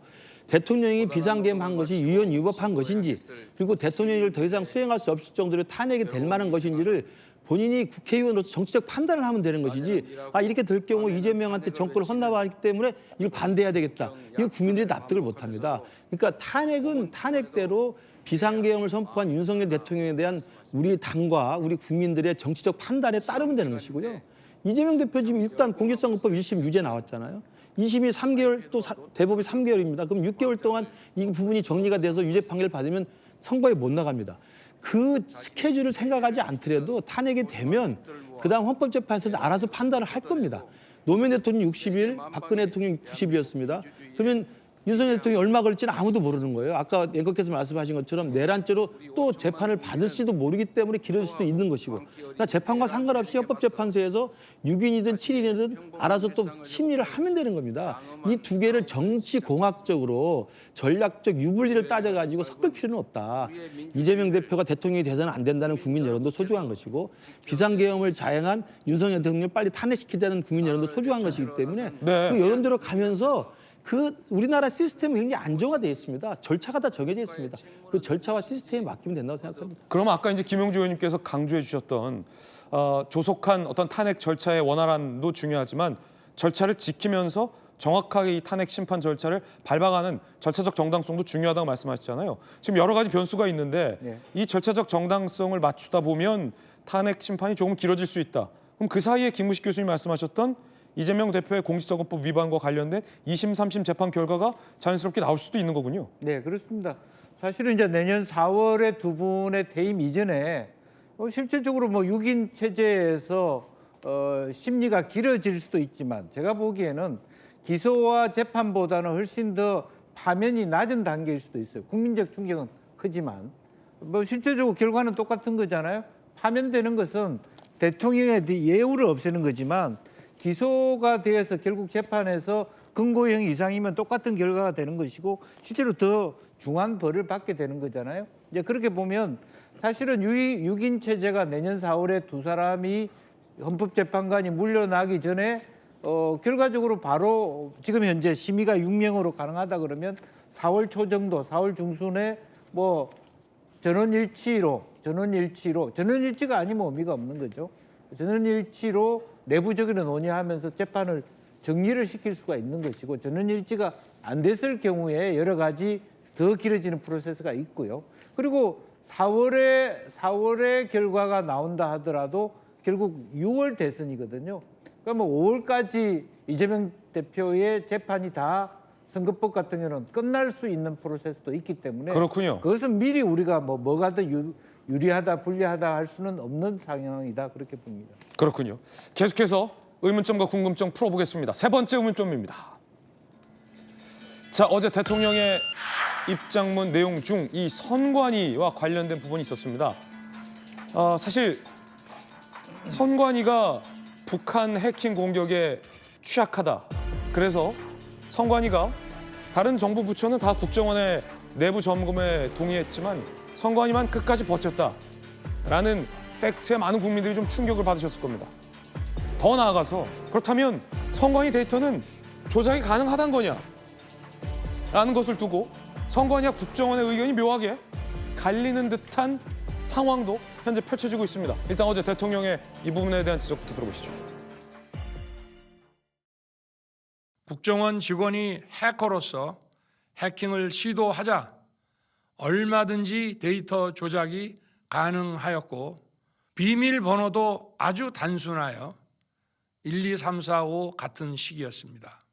대통령이 비상계엄한 것이 유연 유법한 것인지 그리고 대통령이 이걸 더 이상 수행할 수 없을 정도로 탄핵이 될 만한 것인지를 본인이 국회의원으로서 정치적 판단을 하면 되는 것이지 이렇게 될 경우 이재명한테 정권을 헌납하기 때문에 이거 반대해야 되겠다. 이거 국민들이 납득을 못합니다. 그러니까 탄핵은 탄핵대로 비상계엄을 선포한 윤석열 대통령에 대한 우리 당과 우리 국민들의 정치적 판단에 따르면 되는 것이고요. 이재명 대표 지금 일단 공직선거법 1심 유죄 나왔잖아요. 2심이 3개월 또 대법이 3개월입니다. 그럼 6개월 동안 이 부분이 정리가 돼서 유죄 판결 받으면 선거에 못 나갑니다. 그 스케줄을 생각하지 않더라도 탄핵이 되면 그다음 헌법재판소에서 알아서 판단을 할 겁니다. 노무현 대통령 60일, 박근혜 대통령 90일이었습니다. 그러면 윤석열 대통령이 얼마 걸릴지는 아무도 모르는 거예요. 아까 앵커께서 말씀하신 것처럼 내란죄로 또 재판을 받을지도 모르기 때문에 길어질 수도 있는 것이고 그러니까 재판과 상관없이 헌법재판소에서 6인이든 7인이든 알아서 또 심리를 하면 되는 겁니다. 이 두 개를 정치공학적으로 전략적 유불리를 따져가지고 섞을 필요는 없다. 이재명 대표가 대통령이 돼서는 안 된다는 국민 여론도 소중한 것이고 비상계엄을 자행한 윤석열 대통령을 빨리 탄핵시키자는 국민 여론도 소중한 것이기 때문에 그 여론대로 가면서 그 우리나라 시스템은 굉장히 안정화되어 있습니다. 절차가 다 정해져 있습니다. 그 절차와 시스템에 맡기면 된다고 생각합니다. 그럼 아까 이제 김용주 의원님께서 강조해 주셨던 조속한 어떤 탄핵 절차의 원활함도 중요하지만 절차를 지키면서 정확하게 이 탄핵 심판 절차를 밟아가는 절차적 정당성도 중요하다고 말씀하셨잖아요. 지금 여러 가지 변수가 있는데 이 절차적 정당성을 맞추다 보면 탄핵 심판이 조금 길어질 수 있다. 그럼 그 사이에 김구식 교수님 말씀하셨던 이재명 대표의 공직선거법 위반과 관련된 2심, 3심 재판 결과가 자연스럽게 나올 수도 있는 거군요. 네, 그렇습니다. 사실은 이제 내년 4월에 두 분의 퇴임 이전에 실질적으로 6인 체제에서 심리가 길어질 수도 있지만 제가 보기에는 기소와 재판보다는 훨씬 더 파면이 낮은 단계일 수도 있어요. 국민적 충격은 크지만 뭐 실제적으로 결과는 똑같은 거잖아요. 파면되는 것은 대통령의 예우를 없애는 거지만 기소가 되어서 결국 재판에서 금고형 이상이면 똑같은 결과가 되는 것이고 실제로 더 중한 벌을 받게 되는 거잖아요. 이제 그렇게 보면 사실은 6인 체제가 내년 4월에 두 사람이 헌법재판관이 물러나기 전에 결과적으로 바로 지금 현재 심의가 6명으로 가능하다 그러면 4월 초 정도, 4월 중순에 뭐 전원일치가 아니면 의미가 없는 거죠. 전원일치로 내부적으로 논의하면서 재판을 정리를 시킬 수가 있는 것이고 전원일치가 안 됐을 경우에 여러 가지 더 길어지는 프로세스가 있고요. 그리고 4월에 결과가 나온다 하더라도 결국 6월 대선이거든요. 그러니까 뭐 5월까지 이재명 대표의 재판이 다 선거법 같은 경우는 끝날 수 있는 프로세스도 있기 때문에 그렇군요. 그것은 미리 우리가 뭐가 더 유리하다 불리하다 할 수는 없는 상황이다 그렇게 봅니다. 그렇군요. 계속해서 의문점과 궁금점 풀어보겠습니다. 세 번째 의문점입니다. 자, 어제 대통령의 입장문 내용 중 이 선관위와 관련된 부분이 있었습니다. 사실 선관위가 북한 해킹 공격에 취약하다. 그래서 선관위가 다른 정부 부처는 다 국정원의 내부 점검에 동의했지만 선관위만 끝까지 버텼다라는 팩트에 많은 국민들이 좀 충격을 받으셨을 겁니다. 더 나아가서 그렇다면 선관위 데이터는 조작이 가능하단 거냐? 라는 것을 두고 선관위와 국정원의 의견이 묘하게 갈리는 듯한 상황도 현재 펼쳐지고 있습니다. 일단 어제 대통령의 이 부분에 대한 지적부터 들어보시죠. 국정원 직원이 해커로서 해킹을 시도하자 얼마든지 데이터 조작이 가능하였고 비밀번호도 아주 단순하여 1, 2, 3, 4, 5 같은 식이었습니다.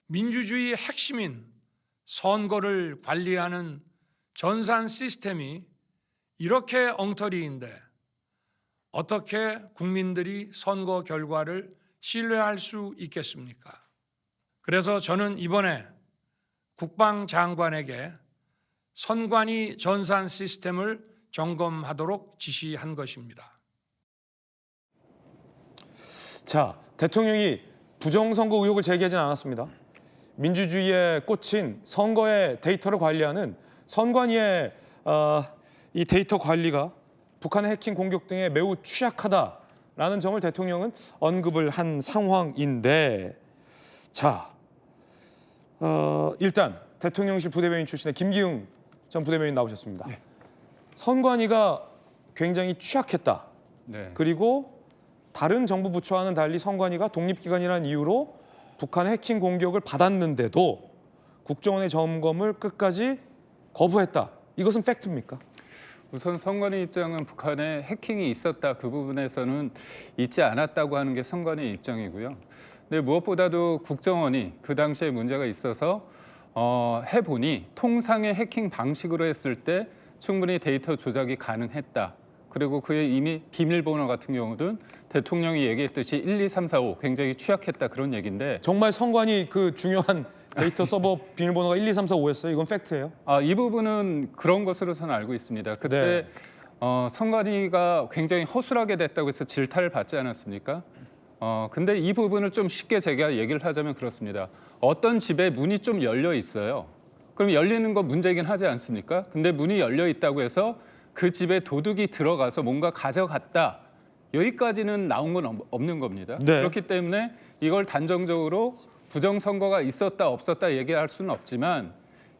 민주주의의 핵심인 선거를 관리하는 전산 시스템이 이렇게 엉터리인데 어떻게 국민들이 선거 결과를 신뢰할 수 있겠습니까? 그래서 저는 이번에 국방장관에게 선관위 전산 시스템을 점검하도록 지시한 것입니다. 자, 대통령이 부정선거 의혹을 제기하진 않았습니다. 민주주의에 꽂힌 선거의 데이터를 관리하는 선관위의 이 데이터 관리가 북한의 해킹 공격 등에 매우 취약하다라는 점을 대통령은 언급을 한 상황인데, 자, 일단 대통령실 부대변인 출신의 김기흥 전 부대변인 나오셨습니다. 네. 선관위가 굉장히 취약했다. 네. 그리고 다른 정부 부처와는 달리 선관위가 독립기관이라는 이유로 북한의 해킹 공격을 받았는데도 국정원의 점검을 끝까지 거부했다. 이것은 팩트입니까? 우선 선관위 입장은 북한에 해킹이 있었다. 그 부분에서는 있지 않았다고 하는 게 선관위 입장이고요. 근데 무엇보다도 국정원이 그 당시에 문제가 있어서 해보니 통상의 해킹 방식으로 했을 때 충분히 데이터 조작이 가능했다. 그리고 그의 이미 비밀번호 같은 경우는 대통령이 얘기했듯이 1, 2, 3, 4, 5 굉장히 취약했다 그런 얘기인데 정말 선관위 그 중요한 데이터 서버 비밀번호가 1, 2, 3, 4, 5였어요? 이건 팩트예요? 이 부분은 그런 것으로 저는 알고 있습니다. 그때 선관위가 굉장히 허술하게 됐다고 해서 질타를 받지 않았습니까? 근데 이 부분을 좀 쉽게 제가 얘기를 하자면 그렇습니다. 어떤 집에 문이 좀 열려 있어요. 그럼 열리는 거 문제긴 하지 않습니까? 근데 문이 열려 있다고 해서 그 집에 도둑이 들어가서 뭔가 가져갔다. 여기까지는 나온 건 없는 겁니다. 네. 그렇기 때문에 이걸 단정적으로 부정선거가 있었다 없었다 얘기할 수는 없지만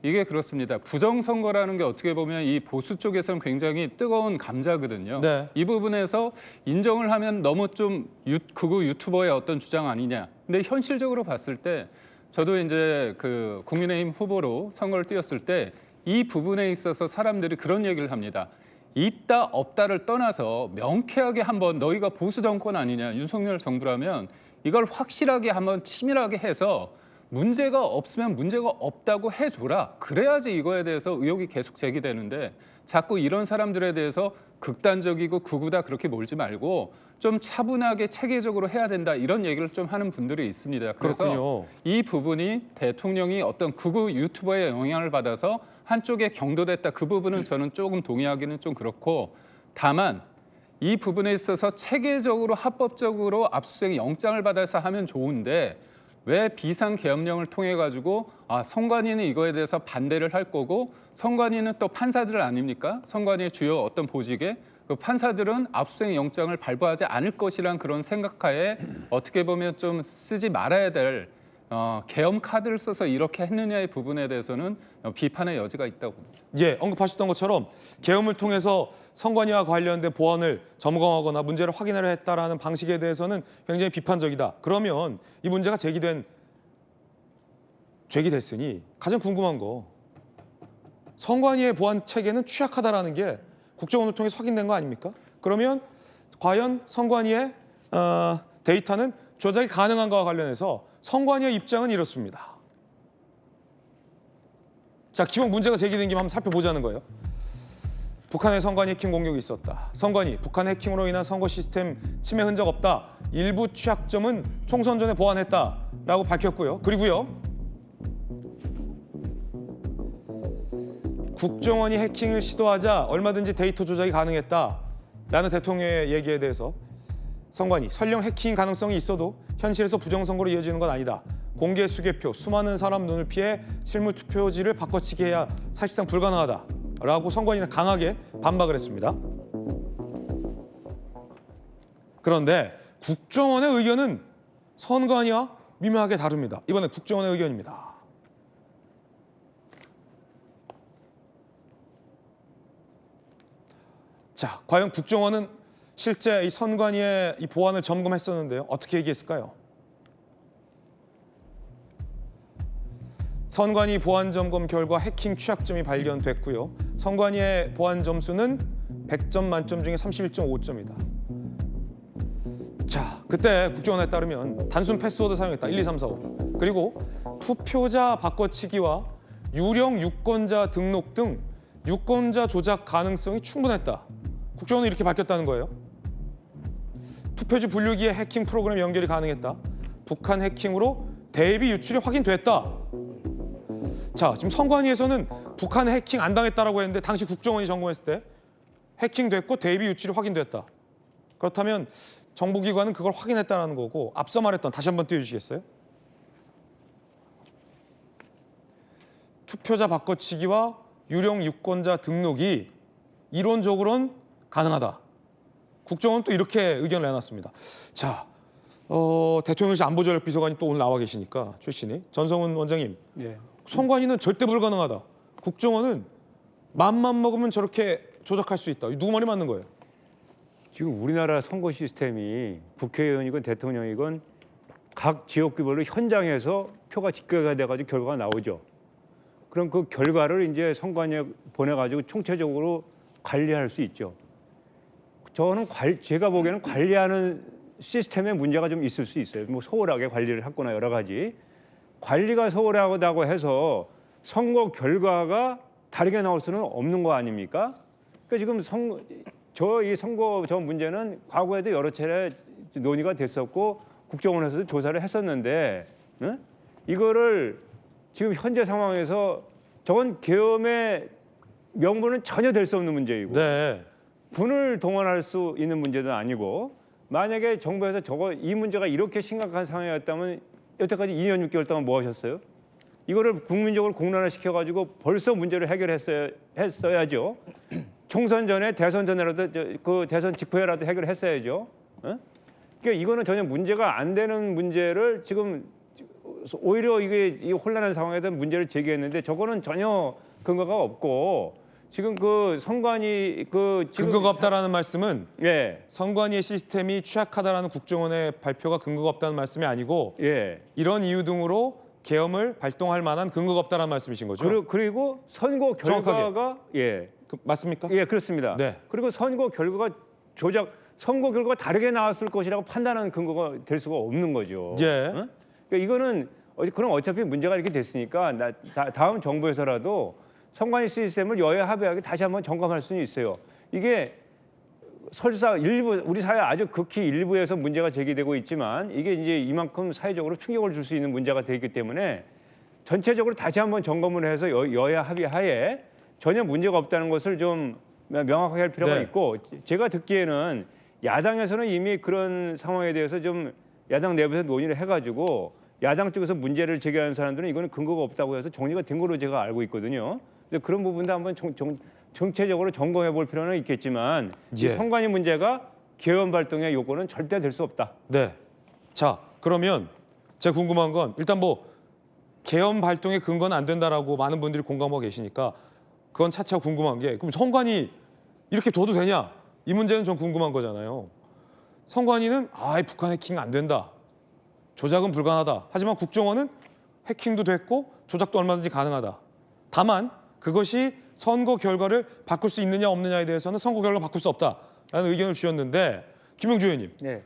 이게 그렇습니다. 부정선거라는 게 어떻게 보면 이 보수 쪽에서는 굉장히 뜨거운 감자거든요. 네. 이 부분에서 인정을 하면 너무 좀 극우 유튜버의 어떤 주장 아니냐. 근데 현실적으로 봤을 때 저도 이제 그 국민의힘 후보로 선거를 뛰었을 때 이 부분에 있어서 사람들이 그런 얘기를 합니다. 있다 없다를 떠나서 명쾌하게 한번 너희가 보수 정권 아니냐 윤석열 정부라면 이걸 확실하게 한번 치밀하게 해서 문제가 없으면 문제가 없다고 해줘라. 그래야지 이거에 대해서 의혹이 계속 제기되는데 자꾸 이런 사람들에 대해서 극단적이고 극우다 그렇게 몰지 말고 좀 차분하게 체계적으로 해야 된다 이런 얘기를 좀 하는 분들이 있습니다. 그래서 그렇군요. 이 부분이 대통령이 어떤 극우 유튜버의 영향을 받아서 한쪽에 경도됐다. 그 부분은 저는 조금 동의하기는 좀 그렇고 다만 이 부분에 있어서 체계적으로 합법적으로 압수수색 영장을 받아서 하면 좋은데 왜 비상계엄령을 통해 가지고 선관위는 이거에 대해서 반대를 할 거고 선관위는 또 판사들 아닙니까? 선관위의 주요 어떤 보직에 그 판사들은 압수수색 영장을 발부하지 않을 것이란 그런 생각하에 어떻게 보면 좀 쓰지 말아야 될 계엄 카드를 써서 이렇게 했느냐의 부분에 대해서는 비판의 여지가 있다고 봅니다. 예, 언급하셨던 것처럼 계엄을 통해서 선관위와 관련된 보안을 점검하거나 문제를 확인하려 했다라는 방식에 대해서는 굉장히 비판적이다. 그러면 이 문제가 제기됐으니 가장 궁금한 거 선관위의 보안 체계는 취약하다라는 게 국정원을 통해서 확인된 거 아닙니까? 그러면 과연 선관위의 데이터는 조작이 가능한가와 관련해서 선관위의 입장은 이렇습니다. 자, 기본 문제가 제기된 김에 한번 살펴보자는 거예요. 북한의 선관위 해킹 공격이 있었다. 선관위, 북한 해킹으로 인한 선거 시스템 침해 흔적 없다. 일부 취약점은 총선 전에 보완했다라고 밝혔고요. 그리고요. 국정원이 해킹을 시도하자 얼마든지 데이터 조작이 가능했다라는 대통령의 얘기에 대해서 선관위, 설령 해킹 가능성이 있어도 현실에서 부정선거로 이어지는 건 아니다. 공개 수개표, 수많은 사람 눈을 피해 실물 투표지를 바꿔치기 해야 사실상 불가능하다라고 선관위는 강하게 반박을 했습니다. 그런데 국정원의 의견은 선관위와 미묘하게 다릅니다. 이번엔 국정원의 의견입니다. 자, 과연 국정원은 실제 이 선관위의 이 보안을 점검했었는데요. 어떻게 얘기했을까요? 선관위 보안 점검 결과 해킹 취약점이 발견됐고요. 선관위의 보안 점수는 100점 만점 중에 31.5점이다. 자, 그때 국정원에 따르면 단순 패스워드 사용했다. 1, 2, 3, 4, 5. 그리고 투표자 바꿔치기와 유령 유권자 등록 등 유권자 조작 가능성이 충분했다. 국정원은 이렇게 밝혔다는 거예요. 투표지 분류기에 해킹 프로그램 연결이 가능했다. 북한 해킹으로 대비 유출이 확인됐다. 자, 지금 선관위에서는 북한 해킹 안 당했다라고 했는데 당시 국정원이 점검했을 때 해킹됐고 대비 유출이 확인됐다. 그렇다면 정보기관은 그걸 확인했다는 거고 앞서 말했던 다시 한번 띄워주시겠어요? 투표자 바꿔치기와 유령 유권자 등록이 이론적으로는 가능하다. 국정원은 또 이렇게 의견을 내놨습니다. 자, 대통령실 안보전략 비서관이 또 오늘 나와 계시니까 출신이 전성훈 원장님, 네. 선관위는 절대 불가능하다. 국정원은 맘만 먹으면 저렇게 조작할 수 있다. 누구 말이 맞는 거예요? 지금 우리나라 선거 시스템이 국회의원이건 대통령이건 각 지역구별로 현장에서 표가 집계가 돼가지고 결과가 나오죠. 그럼 그 결과를 이제 선관위에 보내가지고 총체적으로 관리할 수 있죠. 저는 제가 보기에는 관리하는 시스템에 문제가 좀 있을 수 있어요. 뭐 소홀하게 관리를 했거나 여러 가지. 관리가 소홀하다고 해서 선거 결과가 다르게 나올 수는 없는 거 아닙니까? 그러니까 지금 이 선거 저 문제는 과거에도 여러 차례 논의가 됐었고 국정원에서도 조사를 했었는데 이거를 지금 현재 상황에서 저건 계엄의 명분은 전혀 될 수 없는 문제이고 네. 군을 동원할 수 있는 문제도 아니고 만약에 정부에서 이 문제가 이렇게 심각한 상황이었다면 여태까지 2년 6개월 동안 뭐 하셨어요? 이거를 국민적으로 공론화시켜가지고 벌써 문제를 해결했어야죠. 총선 전에 대선 전에라도 그 대선 직후에라도 해결했어야죠. 그러니까 이거는 전혀 문제가 안 되는 문제를 지금 오히려 이 혼란한 상황에서 문제를 제기했는데 저거는 전혀 근거가 없고 지금 그 선관위 지금 근거가 없다라는 말씀은 예. 선관위의 시스템이 취약하다라는 국정원의 발표가 근거가 없다는 말씀이 아니고 예. 이런 이유 등으로 계엄을 발동할 만한 근거가 없다라는 말씀이신 거죠? 그리고 선거 결과가 예. 맞습니까? 예, 그렇습니다. 네. 그리고 선거 결과가 선거 결과가 다르게 나왔을 것이라고 판단하는 근거가 될 수가 없는 거죠. 예. 그러니까 이거는 그럼 어차피 문제가 이렇게 됐으니까 다음 정부에서라도 선관위 시스템을 여야 합의하게 다시 한번 점검할 수는 있어요. 이게 설사 일부 우리 사회 아주 극히 일부에서 문제가 제기되고 있지만 이게 이제 이만큼 사회적으로 충격을 줄 수 있는 문제가 되기 때문에 전체적으로 다시 한번 점검을 해서 여야 합의하에 전혀 문제가 없다는 것을 좀 명확하게 할 필요가 네. 있고 제가 듣기에는 야당에서는 이미 그런 상황에 대해서 좀 야당 내부에서 논의를 해가지고 야당 쪽에서 문제를 제기하는 사람들은 이거는 근거가 없다고 해서 정리가 된 걸로 제가 알고 있거든요. 근데 그런 부분도 한번 정체적으로 점검해 볼 필요는 있겠지만 이 예. 선관위 문제가 개헌 발동의 요건은 절대 될 수 없다. 네. 자, 그러면 제가 궁금한 건 일단 뭐 개헌 발동의 근거는 안 된다라고 많은 분들이 공감하고 계시니까 그건 차차 궁금한 게 그럼 선관위 이렇게 둬도 되냐? 이 문제는 좀 궁금한 거잖아요. 선관위는 북한 해킹 안 된다. 조작은 불가능하다. 하지만 국정원은 해킹도 됐고 조작도 얼마든지 가능하다. 다만 그것이 선거 결과를 바꿀 수 있느냐 없느냐에 대해서는 선거 결과 바꿀 수 없다라는 의견을 주셨는데 김용주 의원님. 네.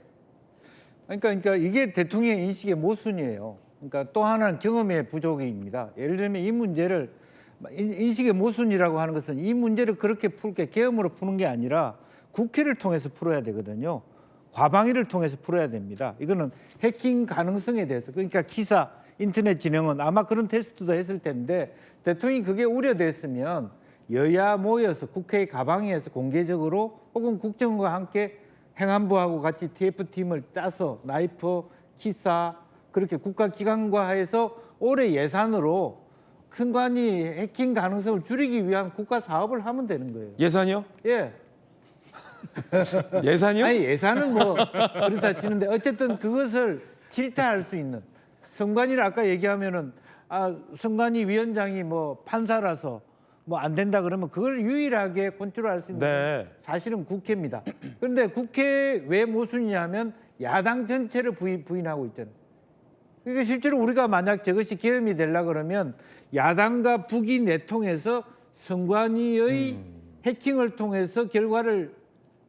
그러니까 이게 대통령의 인식의 모순이에요. 그러니까 또 하나는 경험의 부족입니다. 예를 들면 이 문제를 인식의 모순이라고 하는 것은 이 문제를 그렇게 풀게 계엄으로 푸는 게 아니라 국회를 통해서 풀어야 되거든요. 과방위를 통해서 풀어야 됩니다. 이거는 해킹 가능성에 대해서 그러니까 기사, 인터넷 진흥은 아마 그런 테스트도 했을 텐데 대통령이 그게 우려됐으면 여야 모여서 국회의 가방위에서 공개적으로 혹은 국정과 함께 행안부하고 같이 TF팀을 짜서 나이프, 기사 그렇게 국가기관과 해서 올해 예산으로 선관위 해킹 가능성을 줄이기 위한 국가 사업을 하면 되는 거예요. 예산이요? 예. 예산이요? 아니 예산은 뭐 그렇다 치는데 어쨌든 그것을 질타할 수 있는 선관위를 아까 얘기하면은 선관위 위원장이 뭐 판사라서 뭐 안 된다 그러면 그걸 유일하게 컨트롤할 수 있는 네. 사실은 국회입니다. 그런데 국회 왜 모순이냐면 야당 전체를 부인하고 있잖아요. 그러니까 실제로 우리가 만약 저것이 계엄이 되려 그러면 야당과 북이 내통해서 선관위의 해킹을 통해서 결과를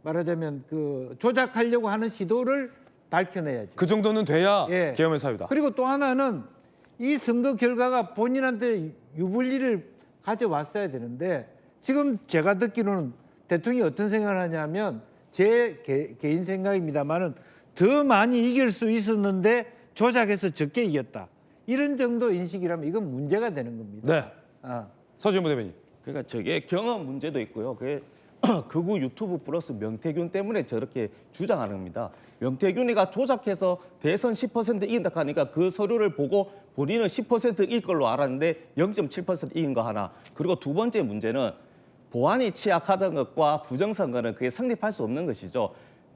말하자면 그 조작하려고 하는 시도를 밝혀내야죠. 그 정도는 돼야 예. 계엄의 사유다. 그리고 또 하나는 이 선거 결과가 본인한테 유불리를 가져왔어야 되는데 지금 제가 듣기로는 대통령이 어떤 생각을 하냐면 제 개인 생각입니다만은 더 많이 이길 수 있었는데 조작해서 적게 이겼다. 이런 정도 인식이라면 이건 문제가 되는 겁니다. 네. 서지현 부대변인. 그러니까 저게 경험 문제도 있고요. 그게 극우 유튜브 플러스 명태균 때문에 저렇게 주장하는 겁니다. 명태균이가 조작해서 대선 10% 이긴다 하니까 그 서류를 보고 본인은 10% 이길 걸로 알았는데 0.7% 이긴 거 하나. 그리고 두 번째 문제는 보안이 취약하던 것과 부정선거는 그게 성립할 수 없는 것이죠.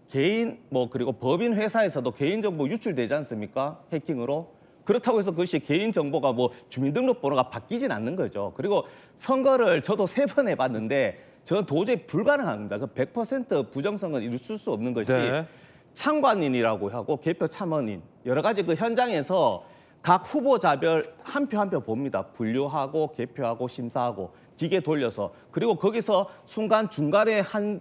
개인 그리고 법인 회사에서도 개인정보 유출되지 않습니까? 해킹으로. 그렇다고 해서 그것이 개인정보가 주민등록번호가 바뀌진 않는 거죠. 그리고 선거를 저도 3번 해봤는데 저는 도저히 불가능합니다. 그 100% 부정선거는 있을 수 없는 것이 네. 참관인이라고 하고 개표 참원인 여러 가지 그 현장에서 각 후보자별 한 표 한 표 봅니다. 분류하고 개표하고 심사하고 기계 돌려서 그리고 거기서 순간 중간에 한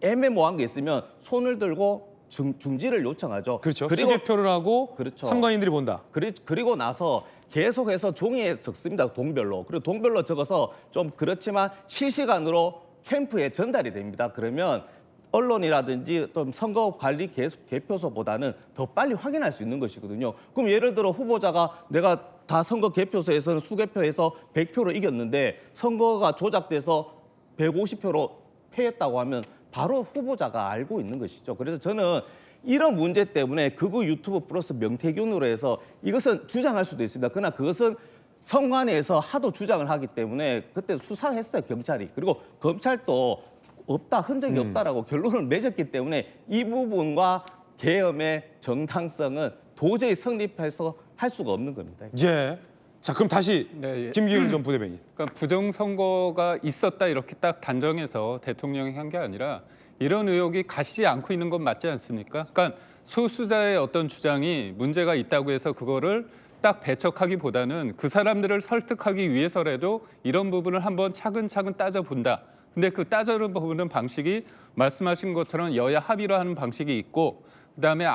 애매모호한 게 있으면 손을 들고 중지를 요청하죠. 그렇죠. 그리고 수개표를 하고 그렇죠. 참관인들이 본다. 그리고 나서 계속해서 종이에 적습니다. 동별로. 그리고 동별로 적어서 좀 그렇지만 실시간으로 캠프에 전달이 됩니다. 그러면 언론이라든지 또 선거 관리 개표소보다는 더 빨리 확인할 수 있는 것이거든요. 그럼 예를 들어 후보자가 내가 다 선거 개표소에서는 수개표해서 100표로 이겼는데 선거가 조작돼서 150표로 패했다고 하면 바로 후보자가 알고 있는 것이죠. 그래서 저는 이런 문제 때문에 극우 유튜브 플러스 명태균으로 해서 이것은 주장할 수도 있습니다. 그러나 그것은 선관위에서 하도 주장을 하기 때문에 그때 수사했어요, 경찰이. 그리고 검찰도 없다, 흔적이 없다라고 결론을 맺었기 때문에 이 부분과 계엄의 정당성은 도저히 성립해서 할 수가 없는 겁니다. 예. 자, 그럼 다시 네, 김기현 전 부대변인. 그러니까 부정선거가 있었다 이렇게 딱 단정해서 대통령이 한 게 아니라 이런 의혹이 가시지 않고 있는 건 맞지 않습니까? 그러니까 소수자의 어떤 주장이 문제가 있다고 해서 그거를 딱 배척하기보다는 그 사람들을 설득하기 위해서라도 이런 부분을 한번 차근차근 따져본다. 근데 그 따져보는 방식이 말씀하신 것처럼 여야 합의로 하는 방식이 있고 그다음에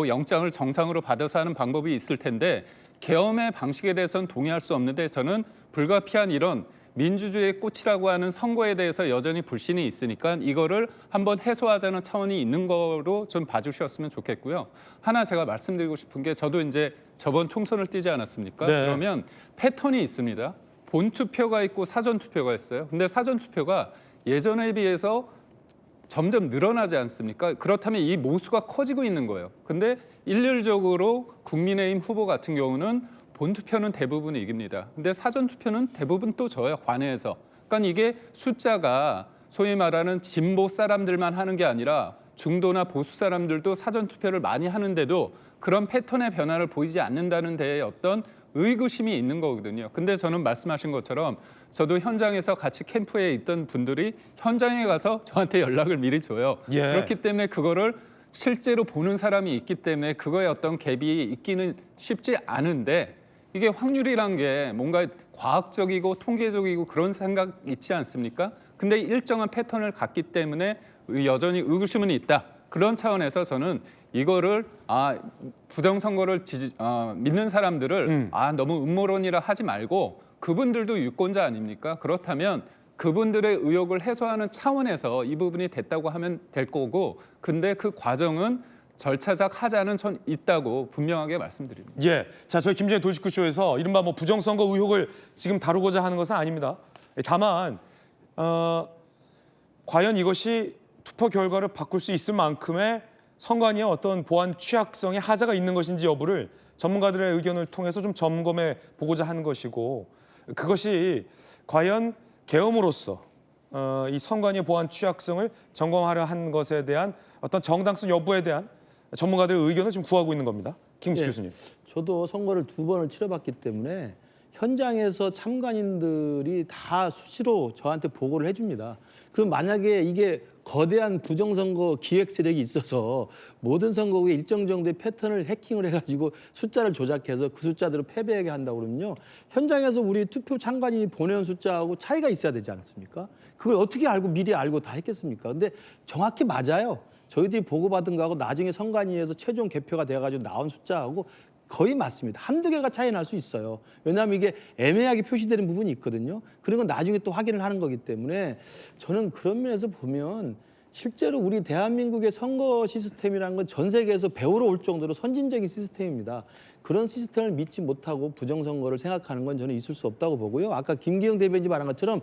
영장을 정상으로 받아서 하는 방법이 있을 텐데 계엄의 방식에 대해서는 동의할 수 없는데 저는 불가피한 이런 민주주의의 꽃이라고 하는 선거에 대해서 여전히 불신이 있으니까 이거를 한번 해소하자는 차원이 있는 거로 좀 봐주셨으면 좋겠고요. 하나 제가 말씀드리고 싶은 게 저도 이제 저번 총선을 뛰지 않았습니까? 네. 그러면 패턴이 있습니다. 본투표가 있고 사전투표가 있어요. 근데 사전투표가 예전에 비해서 점점 늘어나지 않습니까? 그렇다면 이 모수가 커지고 있는 거예요. 근데 일률적으로 국민의힘 후보 같은 경우는 본투표는 대부분 이깁니다. 근데 사전투표는 대부분 또 져요, 관외에서. 그러니까 이게 숫자가 소위 말하는 진보 사람들만 하는 게 아니라 중도나 보수 사람들도 사전투표를 많이 하는데도 그런 패턴의 변화를 보이지 않는다는 데에 어떤 의구심이 있는 거거든요. 근데 저는 말씀하신 것처럼 저도 현장에서 같이 캠프에 있던 분들이 현장에 가서 저한테 연락을 미리 줘요. 예. 그렇기 때문에 그거를 실제로 보는 사람이 있기 때문에 그거에 어떤 갭이 있기는 쉽지 않은데 이게 확률이란 게 뭔가 과학적이고 통계적이고 그런 생각 있지 않습니까? 근데 일정한 패턴을 갖기 때문에 여전히 의구심은 있다. 그런 차원에서 저는 이거를 부정선거를 믿는 사람들을 너무 음모론이라 하지 말고 그분들도 유권자 아닙니까? 그렇다면 그분들의 의혹을 해소하는 차원에서 이 부분이 됐다고 하면 될 거고 근데 그 과정은 절차적 하자는 전 있다고 분명하게 말씀드립니다. 예, 자 저희 김재현 도시구쇼에서 이른바 뭐 부정선거 의혹을 지금 다루고자 하는 것은 아닙니다. 다만 과연 이것이 투표 결과를 바꿀 수 있을 만큼의 선관위의 어떤 보안 취약성에 하자가 있는 것인지 여부를 전문가들의 의견을 통해서 좀 점검해 보고자 하는 것이고 그것이 과연 계엄으로서 이 선관위의 보안 취약성을 점검하려 한 것에 대한 어떤 정당성 여부에 대한 전문가들의 의견을 지금 구하고 있는 겁니다. 김웅식 예, 교수님. 저도 선거를 2번을 치러봤기 때문에 현장에서 참관인들이 다 수시로 저한테 보고를 해줍니다. 그럼 만약에 이게 거대한 부정선거 기획 세력이 있어서 모든 선거구에 일정 정도의 패턴을 해킹을 해가지고 숫자를 조작해서 그 숫자대로 패배하게 한다고 그러면요. 현장에서 우리 투표 참관인이 보내온 숫자하고 차이가 있어야 되지 않습니까? 그걸 어떻게 알고 미리 알고 다 했겠습니까? 근데 정확히 맞아요. 저희들이 보고받은 거하고 나중에 선관위에서 최종 개표가 돼가지고 나온 숫자하고 거의 맞습니다. 한두 개가 차이 날 수 있어요. 왜냐하면 이게 애매하게 표시되는 부분이 있거든요. 그런 건 나중에 또 확인을 하는 거기 때문에 저는 그런 면에서 보면 실제로 우리 대한민국의 선거 시스템이라는 건 전 세계에서 배우러 올 정도로 선진적인 시스템입니다. 그런 시스템을 믿지 못하고 부정선거를 생각하는 건 저는 있을 수 없다고 보고요. 아까 김기영 대변인이 말한 것처럼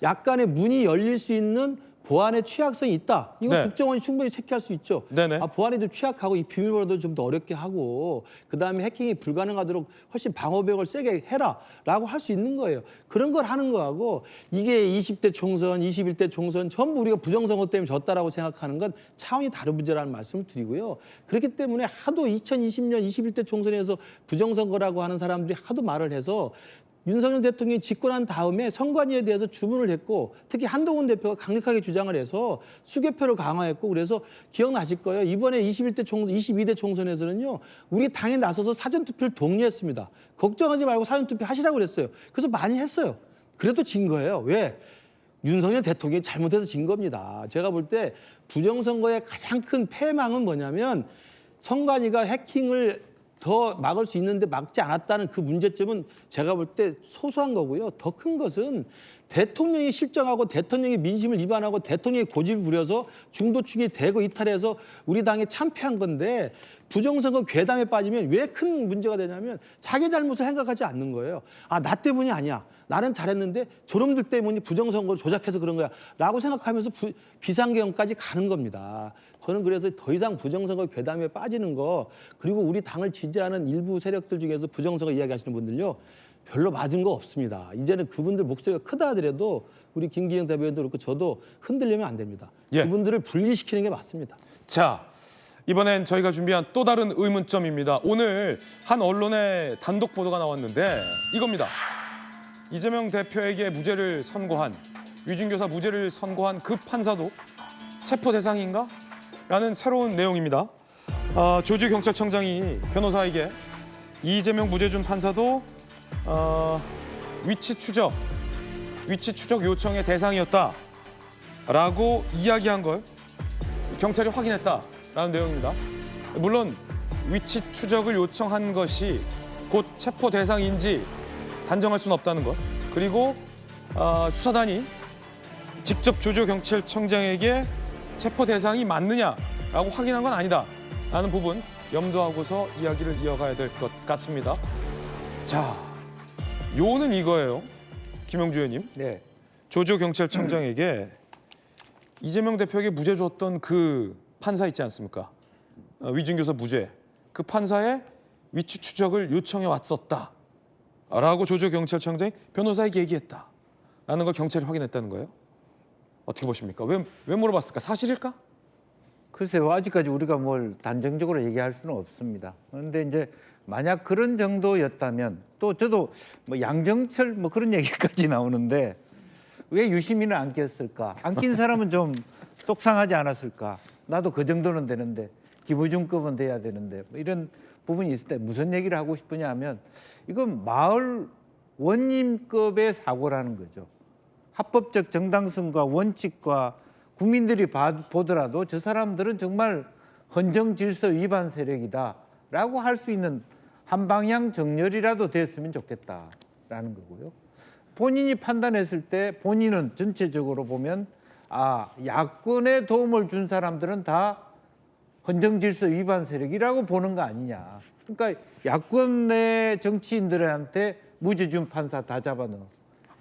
약간의 문이 열릴 수 있는 보안의 취약성이 있다. 이거 네. 국정원이 충분히 체크할 수 있죠. 네네. 보안이 좀 취약하고 이 비밀번호도 좀 더 어렵게 하고 그다음에 해킹이 불가능하도록 훨씬 방어벽을 세게 해라라고 할 수 있는 거예요. 그런 걸 하는 거하고 이게 20대 총선, 21대 총선 전부 우리가 부정선거 때문에 졌다라고 생각하는 건 차원이 다른 문제라는 말씀을 드리고요. 그렇기 때문에 하도 2020년 21대 총선에서 부정선거라고 하는 사람들이 하도 말을 해서 윤석열 대통령이 집권한 다음에 선관위에 대해서 주문을 했고 특히 한동훈 대표가 강력하게 주장을 해서 수개표를 강화했고 그래서 기억나실 거예요. 이번에 22대 총선에서는요. 우리 당에 나서서 사전투표를 독려했습니다. 걱정하지 말고 사전투표 하시라고 그랬어요. 그래서 많이 했어요. 그래도 진 거예요. 왜? 윤석열 대통령이 잘못해서 진 겁니다. 제가 볼 때 부정선거의 가장 큰 패망은 뭐냐면 선관위가 해킹을 더 막을 수 있는데 막지 않았다는 그 문제점은 제가 볼 때 소소한 거고요. 더 큰 것은 대통령이 실정하고 대통령이 민심을 위반하고 대통령이 고집을 부려서 중도층이 대거 이탈해서 우리 당이 참패한 건데 부정선거 괴담에 빠지면 왜 큰 문제가 되냐면 자기 잘못을 생각하지 않는 거예요. 나 때문이 아니야. 나는 잘했는데 저놈들 때문에 부정선거를 조작해서 그런 거야. 라고 생각하면서 비상계엄까지 가는 겁니다. 저는 그래서 더 이상 부정선거 괴담에 빠지는 거 그리고 우리 당을 지지하는 일부 세력들 중에서 부정선거 이야기하시는 분들요. 별로 맞은 거 없습니다. 이제는 그분들 목소리가 크다 하더라도 우리 김기영 대변인도 그렇고 저도 흔들리면 안 됩니다. 예. 그분들을 분리시키는 게 맞습니다. 자, 이번엔 저희가 준비한 또 다른 의문점입니다. 오늘 한 언론의 단독 보도가 나왔는데 이겁니다. 이재명 대표에게 무죄를 선고한 위준교사 무죄를 선고한 그 판사도 체포 대상인가? 라는 새로운 내용입니다. 조지 경찰청장이 변호사에게 이재명 무죄 준 판사도 위치 추적 요청의 대상이었다라고 이야기한 걸 경찰이 확인했다라는 내용입니다. 물론 위치 추적을 요청한 것이 곧 체포 대상인지 단정할 수는 없다는 것. 그리고 수사단이 직접 조조경찰청장에게 체포 대상이 맞느냐라고 확인한 건 아니다라는 부분 염두하고서 이야기를 이어가야 될 것 같습니다. 자, 요는 이거예요. 김영주 의원님. 네. 조조경찰청장에게 이재명 대표에게 무죄 줬던 그 판사 있지 않습니까? 위증교사 무죄. 그 판사의 위치 추적을 요청해 왔었다라고 조조경찰청장이 변호사에게 얘기했다라는 걸 경찰이 확인했다는 거예요. 어떻게 보십니까? 왜 물어봤을까? 사실일까? 글쎄요, 아직까지 우리가 뭘 단정적으로 얘기할 수는 없습니다. 그런데 이제 만약 그런 정도였다면 또 저도 뭐 양정철 뭐 그런 얘기까지 나오는데 왜 유시민을 안 꼈을까? 안 낀 사람은 좀 속상하지 않았을까? 나도 그 정도는 되는데 김우중급은 돼야 되는데 뭐 이런 부분이 있을 때 무슨 얘기를 하고 싶으냐 하면 이건 마을 원님급의 사고라는 거죠. 합법적 정당성과 원칙과 국민들이 보더라도 저 사람들은 정말 헌정 질서 위반 세력이다라고 할 수 있는 한 방향 정렬이라도 됐으면 좋겠다라는 거고요. 본인이 판단했을 때 본인은 전체적으로 보면 야권에 도움을 준 사람들은 다 헌정 질서 위반 세력이라고 보는 거 아니냐. 그러니까 야권의 정치인들한테 무죄 준 판사 다 잡아넣어.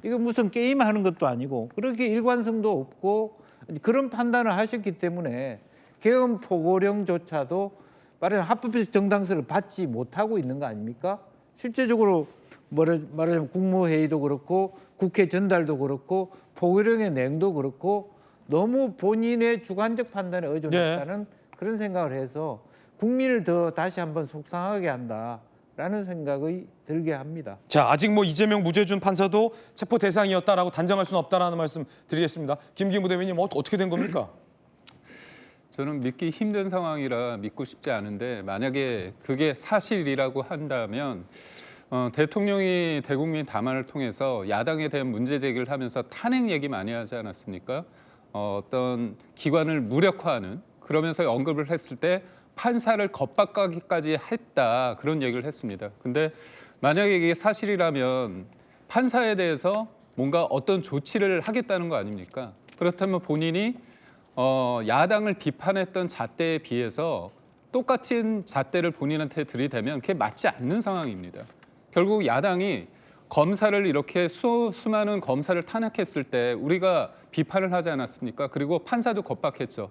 이거 무슨 게임 하는 것도 아니고 그렇게 일관성도 없고 그런 판단을 하셨기 때문에 계엄 포고령조차도 말하자면 합법적 정당성을 받지 못하고 있는 거 아닙니까? 실제적으로 말하자면 국무회의도 그렇고 국회 전달도 그렇고 포고령의 내용도 그렇고 너무 본인의 주관적 판단에 의존했다는 그런 생각을 해서 국민을 더 다시 한번 속상하게 한다라는 생각이 들게 합니다. 자, 아직 뭐 이재명 무죄 준 판사도 체포 대상이었다라고 단정할 수는 없다라는 말씀 드리겠습니다. 김기무 대변인 어떻게 된 겁니까? 저는 믿기 힘든 상황이라 믿고 싶지 않은데 만약에 그게 사실이라고 한다면 대통령이 대국민 담화를 통해서 야당에 대한 문제 제기를 하면서 탄핵 얘기 많이 하지 않았습니까? 어떤 기관을 무력화하는 그러면서 언급을 했을 때 판사를 겁박하기까지 했다 그런 얘기를 했습니다. 근데 만약에 이게 사실이라면 판사에 대해서 뭔가 어떤 조치를 하겠다는 거 아닙니까? 그렇다면 본인이 야당을 비판했던 잣대에 비해서 똑같은 잣대를 본인한테 들이대면 그게 맞지 않는 상황입니다. 결국 야당이 검사를 이렇게 수많은 검사를 탄핵했을 때 우리가 비판을 하지 않았습니까? 그리고 판사도 겁박했죠.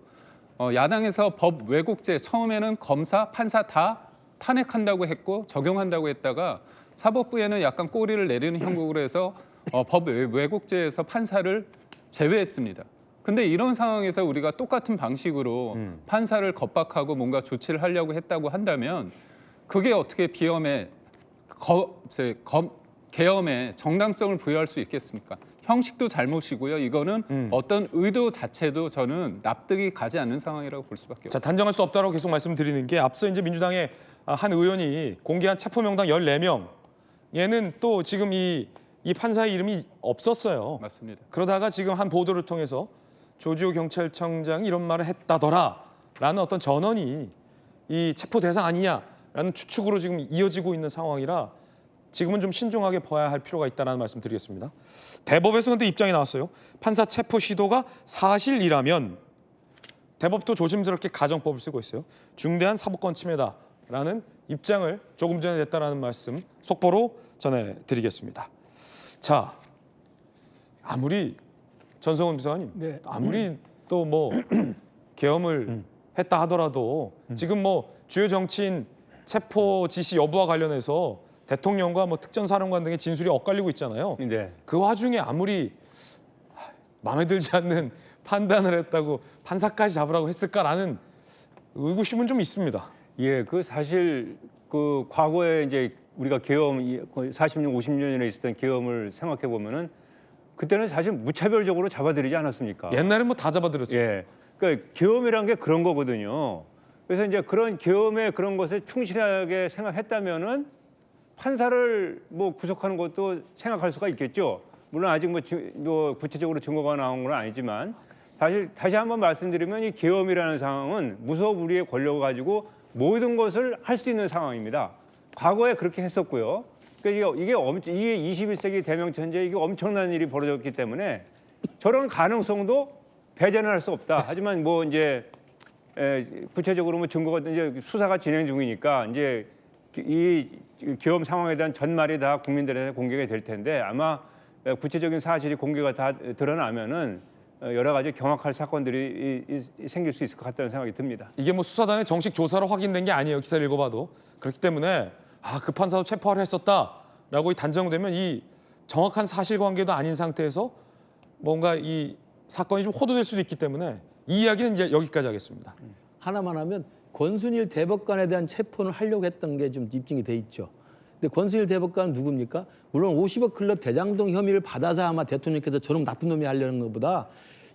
야당에서 법 왜곡죄 처음에는 검사, 판사 다 탄핵한다고 했고 적용한다고 했다가 사법부에는 약간 꼬리를 내리는 형국으로 해서 법 왜곡죄에서 판사를 제외했습니다. 근데 이런 상황에서 우리가 똑같은 방식으로 판사를 겁박하고 뭔가 조치를 하려고 했다고 한다면 그게 어떻게 계엄에 정당성을 부여할 수 있겠습니까? 형식도 잘못이고요. 이거는 어떤 의도 자체도 저는 납득이 가지 않는 상황이라고 볼 수밖에 없습니다. 자, 단정할 수 없다고 계속 말씀드리는 게 앞서 이제 민주당의 한 의원이 공개한 체포 명단 14명 얘는 또 지금 이 판사의 이름이 없었어요. 맞습니다. 그러다가 지금 한 보도를 통해서 조지호 경찰청장이 이런 말을 했다더라라는 어떤 전언이 이 체포 대상 아니냐라는 추측으로 지금 이어지고 있는 상황이라 지금은 좀 신중하게 봐야 할 필요가 있다는 말씀 드리겠습니다. 대법에서 근데 입장이 나왔어요. 판사 체포 시도가 사실이라면 대법도 조심스럽게 가정법을 쓰고 있어요. 중대한 사법권 침해다라는 입장을 조금 전에 냈다라는 말씀 속보로 전해드리겠습니다. 자, 아무리 전성훈 비서관님, 아무리 또 뭐 계엄을 했다 하더라도 지금 뭐 주요 정치인 체포 지시 여부와 관련해서 대통령과 뭐 특전사령관 등의 진술이 엇갈리고 있잖아요. 네. 그 와중에 아무리 마음에 들지 않는 판단을 했다고 판사까지 잡으라고 했을까라는 의구심은 좀 있습니다. 예, 그 사실 그 과거에 이제 우리가 계엄 40년, 50년 전에 있었던 계엄을 생각해 보면은 그때는 사실 무차별적으로 잡아들이지 않았습니까? 옛날에 뭐 다 잡아들였죠. 예, 그러니까 계엄이란 게 그런 거거든요. 그래서 이제 그런 계엄의 그런 것에 충실하게 생각했다면은 판사를 뭐 구속하는 것도 생각할 수가 있겠죠. 물론 아직 뭐 구체적으로 증거가 나온 건 아니지만 사실 다시 한번 말씀드리면 이 계엄이라는 상황은 무소불위의 권력을 가지고 모든 것을 할 수 있는 상황입니다. 과거에 그렇게 했었고요. 그러니까 이게 21세기 대명천지에 이게 엄청난 일이 벌어졌기 때문에 저런 가능성도 배제는 할 수 없다. 하지만 뭐 이제 구체적으로 뭐 증거가 이제 수사가 진행 중이니까 이제 이 계엄 상황에 대한 전말이 다 국민들에게 공개가 될 텐데 아마 구체적인 사실이 공개가 다 드러나면은 여러 가지 경악할 사건들이 생길 수 있을 것 같다는 생각이 듭니다. 이게 뭐 수사단의 정식 조사로 확인된 게 아니에요. 기사를 읽어봐도. 그렇기 때문에 그 판사도 체포를 했었다라고 단정되면 이 정확한 사실관계도 아닌 상태에서 뭔가 이 사건이 좀 호도될 수도 있기 때문에 이 이야기는 이제 여기까지 하겠습니다. 하나만 하면 권순일 대법관에 대한 체포를 하려고 했던 게 좀 입증이 돼 있죠. 근데 권순일 대법관은 누굽니까? 물론 50억 클럽 대장동 혐의를 받아서 아마 대통령께서 저런 나쁜 놈이 하려는 것보다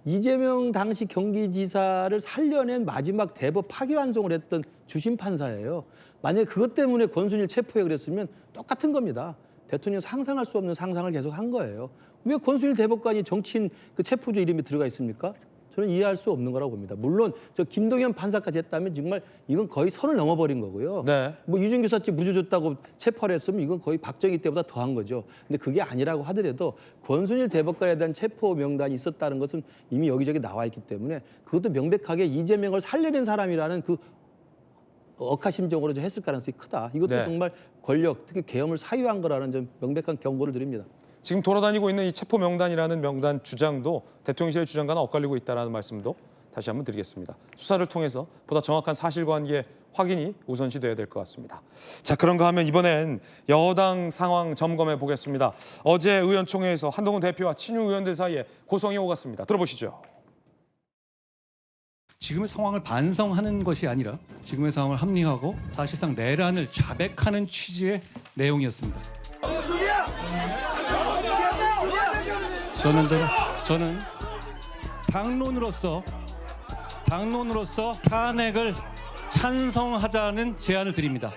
이재명 당시 경기지사를 살려낸 마지막 대법 파기환송을 했던 주심 판사예요. 만약에 그것 때문에 권순일 체포해 그랬으면 똑같은 겁니다. 대통령 상상할 수 없는 상상을 계속 한 거예요. 왜 권순일 대법관이 정치인 그 체포조 이름이 들어가 있습니까? 저는 이해할 수 없는 거라고 봅니다. 물론 저 김동연 판사까지 했다면 정말 이건 거의 선을 넘어버린 거고요. 네. 뭐 유증교사죄 무죄 줬다고 체포를 했으면 이건 거의 박정희 때보다 더한 거죠. 근데 그게 아니라고 하더라도 권순일 대법관에 대한 체포 명단이 있었다는 것은 이미 여기저기 나와 있기 때문에 그것도 명백하게 이재명을 살려낸 사람이라는 그 억하심정으로 좀 했을 가능성이 크다. 이것도 네. 정말 권력, 특히 계엄을 사유한 거라는 좀 명백한 경고를 드립니다. 지금 돌아다니고 있는 이 체포 명단이라는 명단 주장도 대통령실의 주장과는 엇갈리고 있다는 말씀도 다시 한번 드리겠습니다. 수사를 통해서 보다 정확한 사실관계 확인이 우선시돼야 될 것 같습니다. 자, 그런가 하면 이번엔 여당 상황 점검해 보겠습니다. 어제 의원총회에서 한동훈 대표와 친윤 의원들 사이에 고성이 오갔습니다. 들어보시죠. 지금의 상황을 반성하는 것이 아니라 지금의 상황을 합리화하고 사실상 내란을 자백하는 취지의 내용이었습니다. 저는 당론으로서 탄핵을 찬성하자는 제안을 드립니다.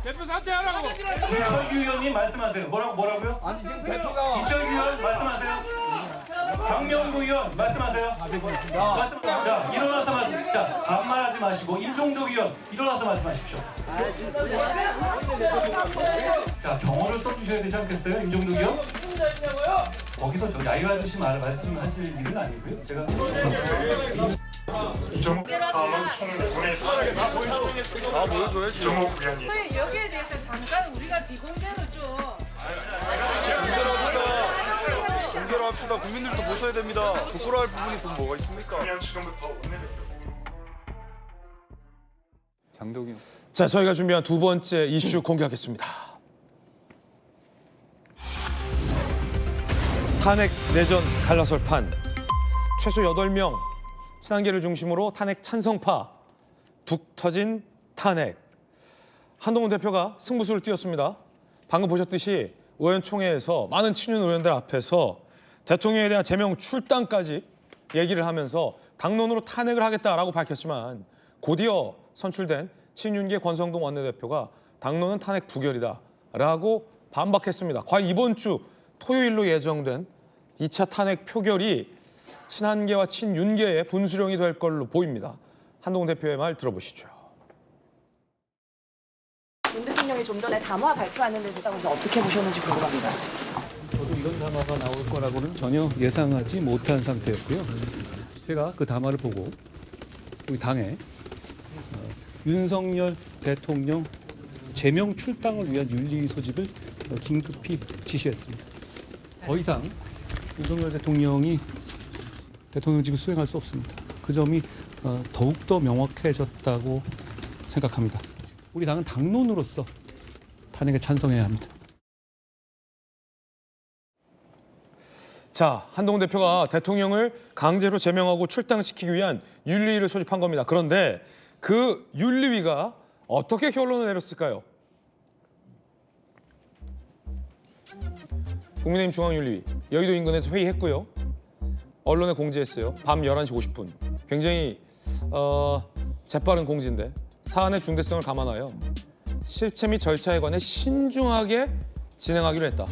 대표 사퇴하라고. 이철규 의원님 말씀하세요. 뭐라고요? 아니 지금 대표가 이철규 의원 말씀하세요. 강명구 의원 말씀하세요. 자, 일어나서 말씀. 자, 반말하지 마시고 임종덕 의원 일어나서 말씀하십시오. 자, 경호를 써주셔야 되지 않겠어요, 임종덕 의원? 거기서 저 야유 아저씨 말씀하실 일은 아니고요. 제가 여기에 대해서 잠깐 우리가 비공개로 좀 공개로 합시다. 국민들도 보셔야 됩니다. 부끄러워할 부분이 또 뭐가 있습니까? 장덕이. 자, 저희가 준비한 두 번째 이슈 공개하겠습니다. 탄핵 내전 갈라설판. 최소 8명 친한계를 중심으로 탄핵 찬성파. 둑 터진 탄핵. 한동훈 대표가 승부수를 띄웠습니다. 방금 보셨듯이 의원총회에서 많은 친윤 의원들 앞에서 대통령에 대한 제명 출당까지 얘기를 하면서 당론으로 탄핵을 하겠다라고 밝혔지만 곧이어 선출된 친윤계 권성동 원내대표가 당론은 탄핵 부결이다라고 반박했습니다. 과연 이번 주 토요일로 예정된 2차 탄핵 표결이 친한계와 친윤계의 분수령이 될 걸로 보입니다. 한동훈 대표의 말 들어보시죠. 윤 대통령이 좀 전에 담화 발표하는 데 대해서 어떻게 보셨는지 궁금합니다. 저도 이런 담화가 나올 거라고는 전혀 예상하지 못한 상태였고요. 제가 그 담화를 보고 우리 당에 윤석열 대통령 제명 출당을 위한 윤리 소집을 긴급히 지시했습니다. 더 이상 윤석열 대통령이 대통령직을 수행할 수 없습니다. 그 점이 더욱더 명확해졌다고 생각합니다. 우리 당은 당론으로서 탄핵에 찬성해야 합니다. 자, 한동훈 대표가 대통령을 강제로 제명하고 출당시키기 위한 윤리위를 소집한 겁니다. 그런데 그 윤리위가 어떻게 결론을 내렸을까요? 국민의힘 중앙윤리위 여의도 인근에서 회의했고요. 언론에 공지했어요. 밤 11시 50분. 굉장히 재빠른 공지인데 사안의 중대성을 감안하여 실체 및 절차에 관해 신중하게 진행하기로 했다.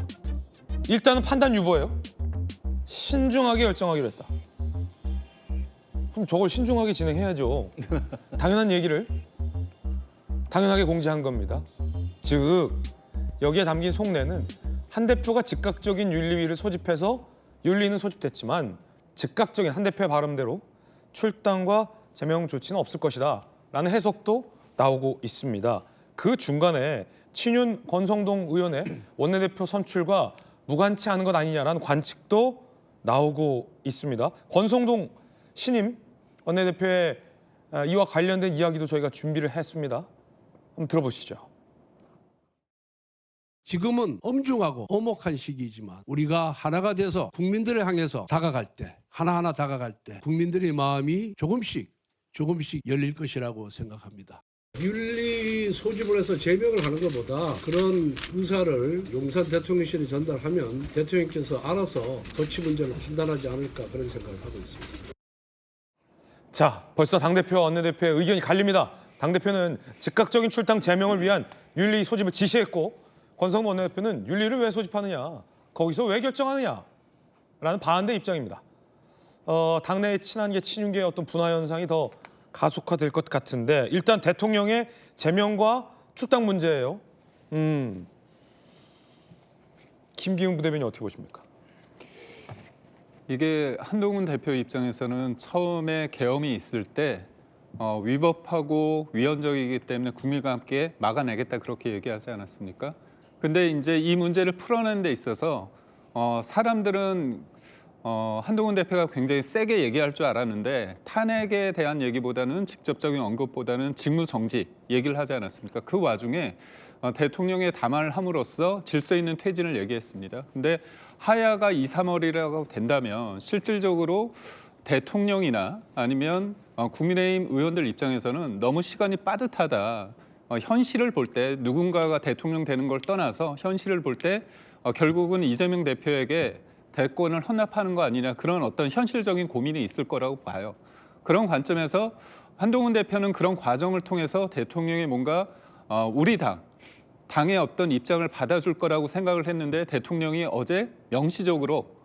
일단은 판단 유보예요. 신중하게 결정하기로 했다. 그럼 저걸 신중하게 진행해야죠. 당연한 얘기를 당연하게 공지한 겁니다. 즉 여기에 담긴 속내는 한 대표가 즉각적인 윤리위를 소집해서 윤리는 소집됐지만 즉각적인 한 대표의 발언대로 출당과 제명 조치는 없을 것이다 라는 해석도 나오고 있습니다. 그 중간에 친윤 권성동 의원의 원내대표 선출과 무관치 않은 것 아니냐라는 관측도 나오고 있습니다. 권성동 신임 원내대표의 이와 관련된 이야기도 저희가 준비를 했습니다. 한번 들어보시죠. 지금은 엄중하고 엄혹한 시기이지만 우리가 하나가 돼서 국민들을 향해서 다가갈 때, 하나하나 다가갈 때 국민들의 마음이 조금씩 열릴 것이라고 생각합니다. 윤리 소집을 해서 제명을 하는 것보다 그런 의사를 용산 대통령실에 전달하면 대통령께서 알아서 조치 문제를 판단하지 않을까 그런 생각을 하고 있습니다. 자, 벌써 당대표와 원내대표의 의견이 갈립니다. 당대표는 즉각적인 출당 제명을 위한 윤리 소집을 지시했고 권성동 원내대표는 윤리를 왜 소집하느냐, 거기서 왜 결정하느냐 라는 반대 입장입니다. 당내의 친한계, 친윤계의 어떤 분화 현상이 더 가속화될 것 같은데 일단 대통령의 제명과 출당 문제예요. 김기훈 부대변인 어떻게 보십니까? 이게 한동훈 대표 입장에서는 처음에 계엄이 있을 때 위법하고 위헌적이기 때문에 국민과 함께 막아내겠다 그렇게 얘기하지 않았습니까? 근데 이제 이 문제를 풀어내는 데 있어서 사람들은 한동훈 대표가 굉장히 세게 얘기할 줄 알았는데 탄핵에 대한 얘기보다는 직접적인 언급보다는 직무 정지 얘기를 하지 않았습니까? 그 와중에 대통령의 담화를 함으로써 질서 있는 퇴진을 얘기했습니다. 근데 하야가 2, 3월이라고 된다면 실질적으로 대통령이나 아니면 국민의힘 의원들 입장에서는 너무 시간이 빠듯하다. 현실을 볼 때 누군가가 대통령 되는 걸 떠나서 현실을 볼 때 결국은 이재명 대표에게 대권을 헌납하는 거 아니냐 그런 어떤 현실적인 고민이 있을 거라고 봐요. 그런 관점에서 한동훈 대표는 그런 과정을 통해서 대통령이 뭔가 우리 당의 어떤 입장을 받아줄 거라고 생각을 했는데 대통령이 어제 명시적으로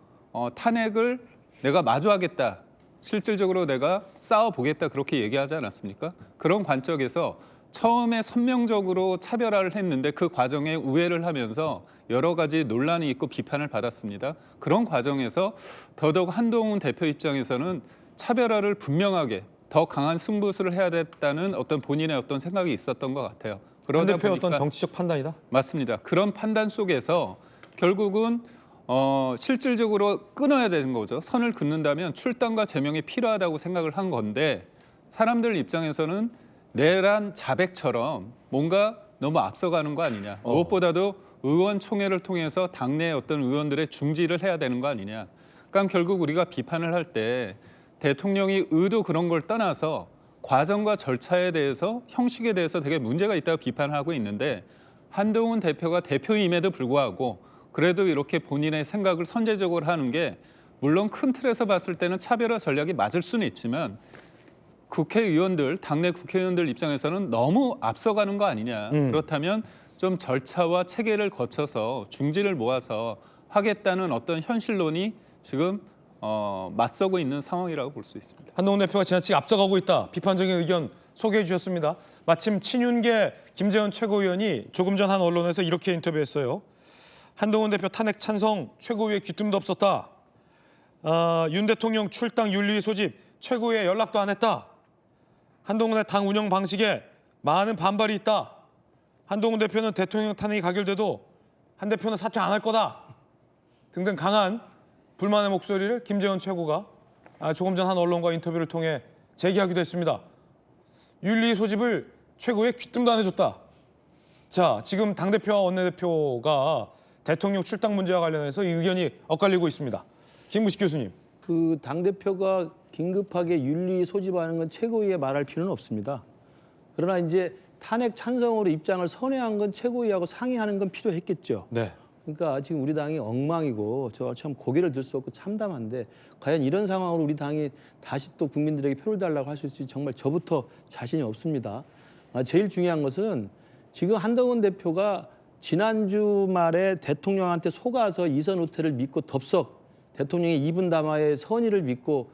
탄핵을 내가 마주하겠다. 실질적으로 내가 싸워보겠다 그렇게 얘기하지 않았습니까? 그런 관점에서 처음에 선명적으로 차별화를 했는데 그 과정에 우회를 하면서 여러 가지 논란이 있고 비판을 받았습니다. 그런 과정에서 더더욱 한동훈 대표 입장에서는 차별화를 분명하게 더 강한 승부수를 해야 됐다는 어떤 본인의 어떤 생각이 있었던 것 같아요. 그러다 한 대표의 보니까 어떤 정치적 판단이다? 맞습니다. 그런 판단 속에서 결국은 실질적으로 끊어야 되는 거죠. 선을 긋는다면 출당과 제명이 필요하다고 생각을 한 건데 사람들 입장에서는 내란 자백처럼 뭔가 너무 앞서가는 거 아니냐. 무엇보다도 의원총회를 통해서 당내 어떤 의원들의 중지를 해야 되는 거 아니냐. 그러니까 결국 우리가 비판을 할 때 대통령이 의도 그런 걸 떠나서 과정과 절차에 대해서 형식에 대해서 되게 문제가 있다고 비판하고 있는데 한동훈 대표가 대표임에도 불구하고 그래도 이렇게 본인의 생각을 선제적으로 하는 게 물론 큰 틀에서 봤을 때는 차별화 전략이 맞을 수는 있지만 국회의원들, 당내 국회의원들 입장에서는 너무 앞서가는 거 아니냐. 그렇다면 좀 절차와 체계를 거쳐서 중지를 모아서 하겠다는 어떤 현실론이 지금 맞서고 있는 상황이라고 볼 수 있습니다. 한동훈 대표가 지나치게 앞서가고 있다. 비판적인 의견 소개해 주셨습니다. 마침 친윤계 김재원 최고위원이 조금 전 한 언론에서 이렇게 인터뷰했어요. 한동훈 대표 탄핵 찬성 최고위에 귀뜸도 없었다. 윤 대통령 출당 윤리 소집 최고위에 연락도 안 했다. 한동훈의 당 운영 방식에 많은 반발이 있다. 한동훈 대표는 대통령 탄핵이 가결돼도 한 대표는 사퇴 안 할 거다. 등등 강한 불만의 목소리를 김재원 최고가 조금 전 한 언론과 인터뷰를 통해 제기하기도 했습니다. 윤리 소집을 최고에 귀뜸도 안 해줬다. 자, 지금 당대표와 원내대표가 대통령 출당 문제와 관련해서 이 의견이 엇갈리고 있습니다. 김무식 교수님. 그 당대표가 긴급하게 윤리 소집하는 건 최고위에 말할 필요는 없습니다. 그러나 이제 탄핵 찬성으로 입장을 선회한 건 최고위하고 상의하는 건 필요했겠죠. 네. 그러니까 지금 우리 당이 엉망이고 저 참 고개를 들 수 없고 참담한데 과연 이런 상황으로 우리 당이 다시 또 국민들에게 표를 달라고 할 수 있을지 정말 저부터 자신이 없습니다. 제일 중요한 것은 지금 한동훈 대표가 지난주 말에 대통령한테 속아서 이선 후퇴를 믿고 덥석 대통령의 이분 담화의 선의를 믿고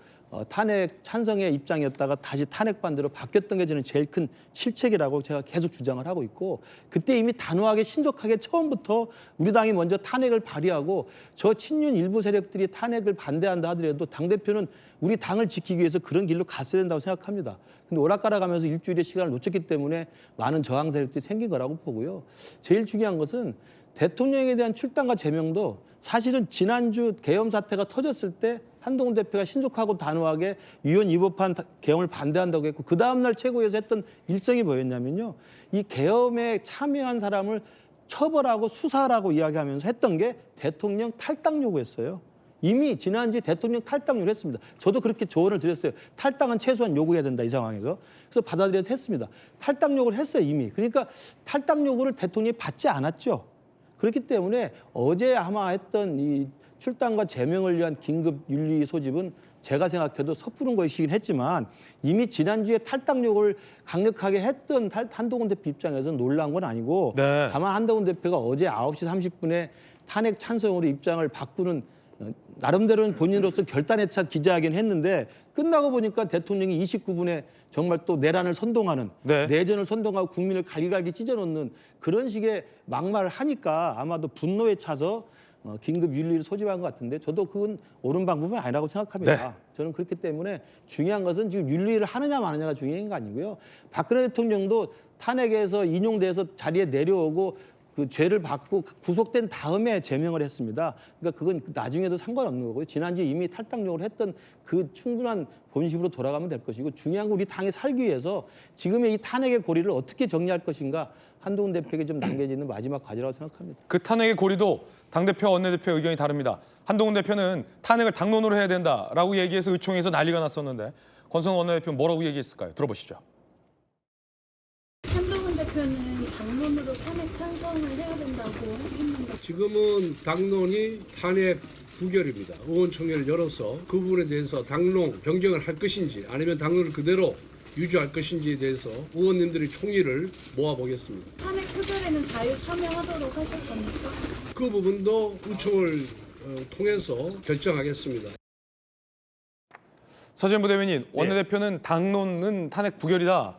탄핵 찬성의 입장이었다가 다시 탄핵 반대로 바뀌었던 게 저는 제일 큰 실책이라고 제가 계속 주장을 하고 있고, 그때 이미 단호하게 신속하게 처음부터 우리 당이 먼저 탄핵을 발의하고 저 친윤 일부 세력들이 탄핵을 반대한다 하더라도 당대표는 우리 당을 지키기 위해서 그런 길로 갔어야 된다고 생각합니다. 근데 오락가락하면서 일주일의 시간을 놓쳤기 때문에 많은 저항 세력들이 생긴 거라고 보고요. 제일 중요한 것은 대통령에 대한 출당과 제명도 사실은 지난주 계엄 사태가 터졌을 때 한동훈 대표가 신속하고 단호하게 위헌 위법한 계엄을 반대한다고 했고, 그 다음날 최고위에서 했던 일성이 뭐였냐면요. 이 계엄에 참여한 사람을 처벌하고 수사하라고 이야기하면서 했던 게 대통령 탈당 요구였어요. 이미 지난주에 대통령 탈당 요구를 했습니다. 저도 그렇게 조언을 드렸어요. 탈당은 최소한 요구해야 된다, 이 상황에서. 그래서 받아들여서 했습니다. 탈당 요구를 했어요, 이미. 그러니까 탈당 요구를 대통령이 받지 않았죠. 그렇기 때문에 어제 아마 했던 이 출당과 제명을 위한 긴급 윤리 소집은 제가 생각해도 섣부른 것이긴 했지만 이미 지난주에 탈당 요구를 강력하게 했던 한동훈 대표 입장에서는 놀라운 건 아니고, 네. 다만 한동훈 대표가 어제 9시 30분에 탄핵 찬성으로 입장을 바꾸는 나름대로는 본인으로서 결단에 찬 기자회견을 했는데, 끝나고 보니까 대통령이 29분에 정말 또 내란을 선동하는, 네. 내전을 선동하고 국민을 갈기갈기 찢어놓는 그런 식의 막말을 하니까 아마도 분노에 차서 긴급 윤리를 소집한 것 같은데, 저도 그건 옳은 방법은 아니라고 생각합니다. 네. 저는 그렇기 때문에 중요한 것은 지금 윤리를 하느냐 마느냐가 중요한 거 아니고요. 박근혜 대통령도 탄핵에서 인용돼서 자리에 내려오고 그 죄를 받고 구속된 다음에 제명을 했습니다. 그러니까 그건 나중에도 상관없는 거고요. 지난주에 이미 탈당 요구를 했던 그 충분한 본심으로 돌아가면 될 것이고, 중요한 건 우리 당이 살기 위해서 지금의 이 탄핵의 고리를 어떻게 정리할 것인가, 한동훈 대표에게 좀 남겨지는 마지막 과제라고 생각합니다. 그 탄핵의 고리도 당대표, 원내대표의 의견이 다릅니다. 한동훈 대표는 탄핵을 당론으로 해야 된다라고 얘기해서 의총에서 난리가 났었는데, 권성동 원내대표는 뭐라고 얘기했을까요? 들어보시죠. 한동훈 대표는 당론으로 탄핵 찬성을 해야 된다고 했는데, 지금은 당론이 탄핵 부결입니다. 의원총회를 열어서 그 부분에 대해서 당론 변경을 할 것인지 아니면 당론을 그대로 유지할 것인지에 대해서 의원님들의 총의를 모아보겠습니다. 탄핵 표결에는 자유 참여하도록 하실 겁니까? 그 부분도 의총을 통해서 결정하겠습니다. 서지현 부대변인, 원내대표는 당론은 탄핵 부결이다,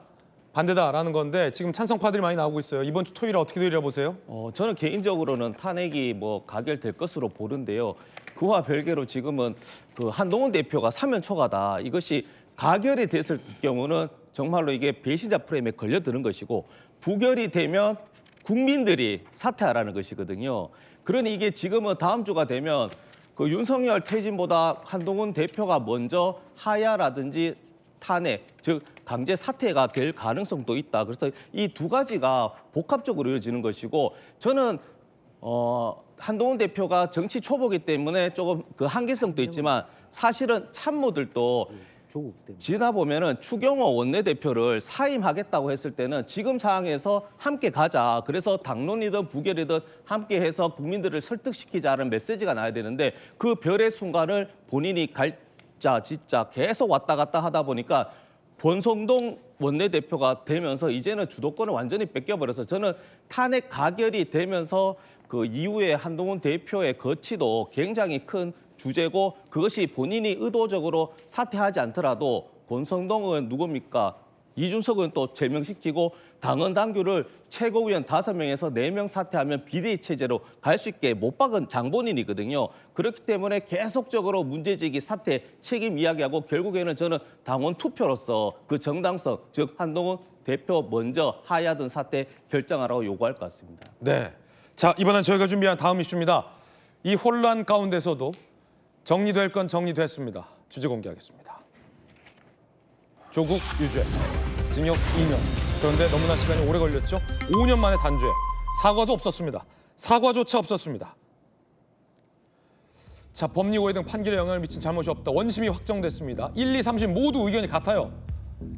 반대다라는 건데 지금 찬성파들이 많이 나오고 있어요. 이번 주 토요일에 어떻게 되리라 보세요? 저는 개인적으로는 탄핵이 뭐 가결될 것으로 보는데요. 그와 별개로 지금은 그 한동훈 대표가 사면 초과다, 이것이 가결이 됐을 경우는 정말로 이게 배신자 프레임에 걸려드는 것이고, 부결이 되면 국민들이 사퇴하라는 것이거든요. 그러니 이게 지금은 다음 주가 되면 그 윤석열 퇴진보다 한동훈 대표가 먼저 하야라든지 탄핵, 즉 강제 사퇴가 될 가능성도 있다. 그래서 이 두 가지가 복합적으로 이어지는 것이고, 저는 한동훈 대표가 정치 초보기 때문에 조금 그 한계성도 있지만 사실은 참모들도 지다 보면은 추경호 원내대표를 사임하겠다고 했을 때는 지금 상황에서 함께 가자, 그래서 당론이든 부결이든 함께 해서 국민들을 설득시키자는 메시지가 나야 되는데, 그 별의 순간을 본인이 갈자 짓자 계속 왔다 갔다 하다 보니까 권성동 원내대표가 되면서 이제는 주도권을 완전히 뺏겨버려서, 저는 탄핵 가결이 되면서 그 이후에 한동훈 대표의 거취도 굉장히 큰 주제고, 그것이 본인이 의도적으로 사퇴하지 않더라도 권성동은 누굽니까? 이준석은 또 제명시키고 당헌 당규를 최고위원 5명에서 4명 사퇴하면 비대위 체제로 갈 수 있게 못 박은 장본인이거든요. 그렇기 때문에 계속적으로 문제제기, 사퇴, 책임 이야기하고 결국에는 저는 당원 투표로서 그 정당성, 즉 한동훈 대표 먼저 하야든 사퇴 결정하라고 요구할 것 같습니다. 네. 자, 이번엔 저희가 준비한 다음 이슈입니다. 이 혼란 가운데서도 정리될 건 정리됐습니다. 주제 공개하겠습니다. 조국 유죄, 징역 2년. 그런데 너무나 시간이 오래 걸렸죠. 5년 만에 단죄. 사과도 없었습니다. 사과조차 없었습니다. 자, 법리 오해 등 판결에 영향을 미친 잘못이 없다. 원심이 확정됐습니다. 1, 2, 3심 모두 의견이 같아요.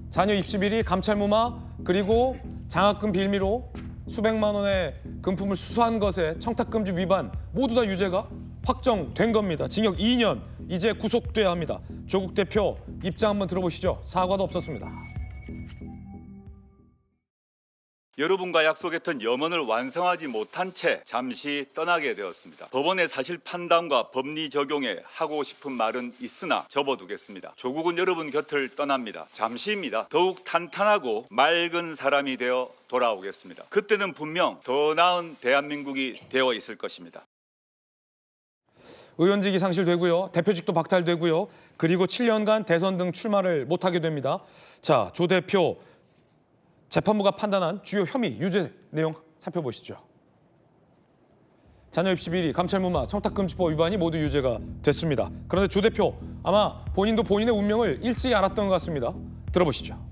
자녀 입시 비리, 감찰 무마, 그리고 장학금 빌미로 수백만 원의 금품을 수수한 것에 청탁금지 위반 모두 다 유죄가 확정된 겁니다. 징역 2년, 이제 구속돼야 합니다. 조국 대표 입장 한번 들어보시죠. 사과도 없었습니다. 여러분과 약속했던 염원을 완성하지 못한 채 잠시 떠나게 되었습니다. 법원의 사실 판단과 법리 적용에 하고 싶은 말은 있으나 접어두겠습니다. 조국은 여러분 곁을 떠납니다. 잠시입니다. 더욱 탄탄하고 맑은 사람이 되어 돌아오겠습니다. 그때는 분명 더 나은 대한민국이 되어 있을 것입니다. 의원직이 상실되고요. 대표직도 박탈되고요. 그리고 7년간 대선 등 출마를 못하게 됩니다. 자, 조 대표 재판부가 판단한 주요 혐의, 유죄 내용 살펴보시죠. 자녀 입시 비리, 감찰무마, 청탁금지법 위반이 모두 유죄가 됐습니다. 그런데 조 대표 아마 본인도 본인의 운명을 일찍 알았던 것 같습니다. 들어보시죠.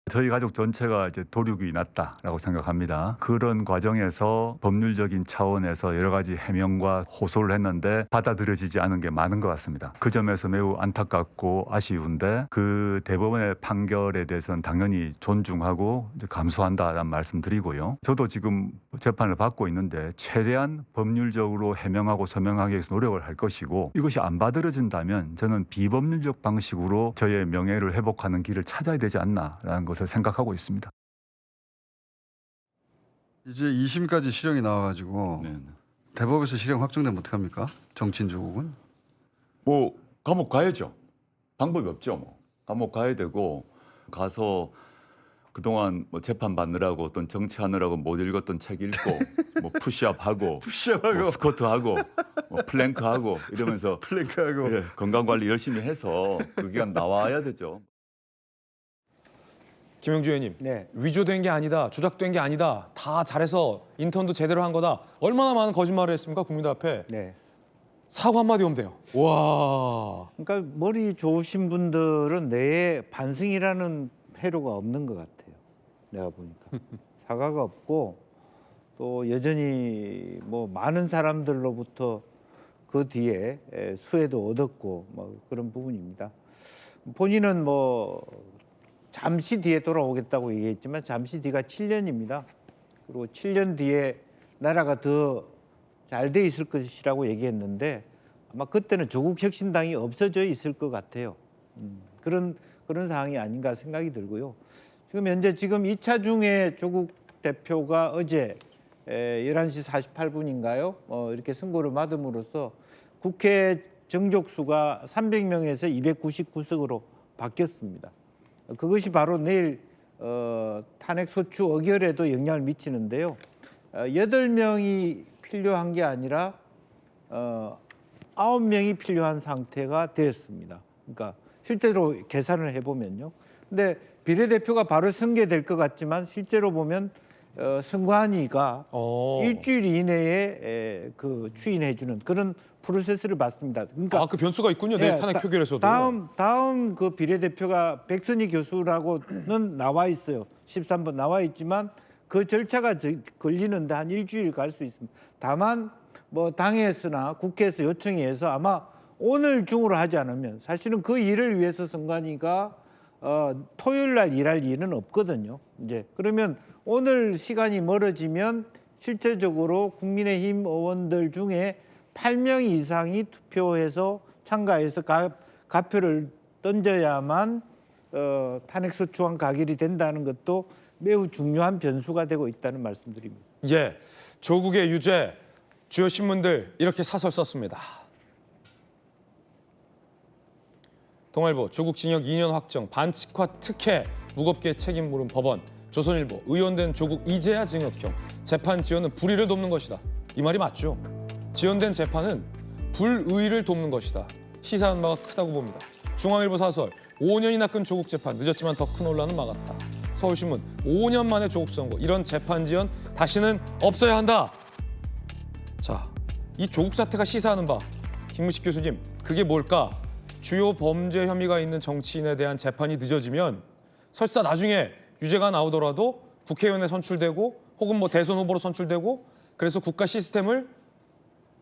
저희 가족 전체가 이제 도륙이 났다라고 생각합니다. 그런 과정에서 법률적인 차원에서 여러 가지 해명과 호소를 했는데 받아들여지지 않은 게 많은 것 같습니다. 그 점에서 매우 안타깝고 아쉬운데 그 대법원의 판결에 대해서는 당연히 존중하고 이제 감수한다라는 말씀드리고요. 저도 지금 재판을 받고 있는데 최대한 법률적으로 해명하고 서명하기 위해서 노력을 할 것이고 이것이 안 받아들여진다면 저는 비법률적 방식으로 저의 명예를 회복하는 길을 찾아야 되지 않나라는 것을 생각하고 있습니다. 이제 2심까지 실형이 나와가지고 대법에서 실형 확정되면 어떡합니까? 정치인 조국은? 뭐 감옥 가야죠. 방법이 없죠. 뭐 감옥 가야 되고 가서 그동안 뭐 재판 받느라고 어떤 정치하느라고 못 읽었던 책 읽고 뭐 푸시업하고 뭐 스쿼트하고 뭐 플랭크하고 이러면서 플랭크하고 예, 건강 관리 열심히 해서 그 기간 나와야 되죠. 김영주 의원님, 네. 위조된 게 아니다, 조작된 게 아니다, 다 잘해서 인턴도 제대로 한 거다. 얼마나 많은 거짓말을 했습니까, 국민들 앞에. 네. 사과 한마디 없네요. 와. 그러니까 머리 좋으신 분들은 내에 반성이라는 회로가 없는 것 같아요. 내가 보니까 사과가 없고 또 여전히 뭐 많은 사람들로부터 그 뒤에 수혜도 얻었고 뭐 그런 부분입니다. 본인은 뭐 잠시 뒤에 돌아오겠다고 얘기했지만 잠시 뒤가 7년입니다. 그리고 7년 뒤에 나라가 더 잘 돼 있을 것이라고 얘기했는데 아마 그때는 조국혁신당이 없어져 있을 것 같아요. 그런 상황이 아닌가 생각이 들고요. 지금 현재 지금 2차 중에 조국 대표가 어제 11시 48분인가요? 이렇게 선고를 받음으로써 국회 정족수가 300명에서 299석으로 바뀌었습니다. 그것이 바로 내일 탄핵 소추 의결에도 영향을 미치는데요. 8명이 필요한 게 아니라 9명이 필요한 상태가 되었습니다. 그러니까 실제로 계산을 해보면요. 근데 비례대표가 바로 선거될 것 같지만 실제로 보면 선관위가 일주일 이내에 그 추인해주는 그런 프로세스를 맞습니다. 그러니까 그 변수가 있군요. 내일 탄핵 표결에서도. 다음 그 비례대표가 백선희 교수라고는 나와 있어요. 13번 나와 있지만 그 절차가 걸리는데 한 일주일 갈 수 있습니다. 다만 뭐 당에서나 국회에서 요청이 해서 아마 오늘 중으로 하지 않으면 사실은 그 일을 위해서 선관위가 토요일 날 일할 일은 없거든요. 이제 그러면 오늘 시간이 멀어지면 실제적으로 국민의힘 의원들 중에 8명 이상이 투표해서 참가해서 가표를 던져야만 탄핵소추안 가결이 된다는 것도 매우 중요한 변수가 되고 있다는 말씀드립니다. 예, 조국의 유죄, 주요 신문들 이렇게 사설 썼습니다. 동아일보, 조국 징역 2년 확정, 반칙화 특혜, 무겁게 책임 물은 법원. 조선일보, 의원된 조국 이제야 징역형, 재판 지연은 불의를 돕는 것이다. 이 말이 맞죠. 지연된 재판은 불의를 돕는 것이다. 시사한 바가 크다고 봅니다. 중앙일보 사설, 5년이나 끈 조국 재판, 늦었지만 더 큰 혼란은 막았다. 서울신문, 5년 만에 조국 선고, 이런 재판 지연 다시는 없어야 한다. 자, 이 조국 사태가 시사하는 바, 김무식 교수님, 그게 뭘까? 주요 범죄 혐의가 있는 정치인에 대한 재판이 늦어지면 설사 나중에 유죄가 나오더라도 국회의원에 선출되고 혹은 뭐 대선 후보로 선출되고 그래서 국가 시스템을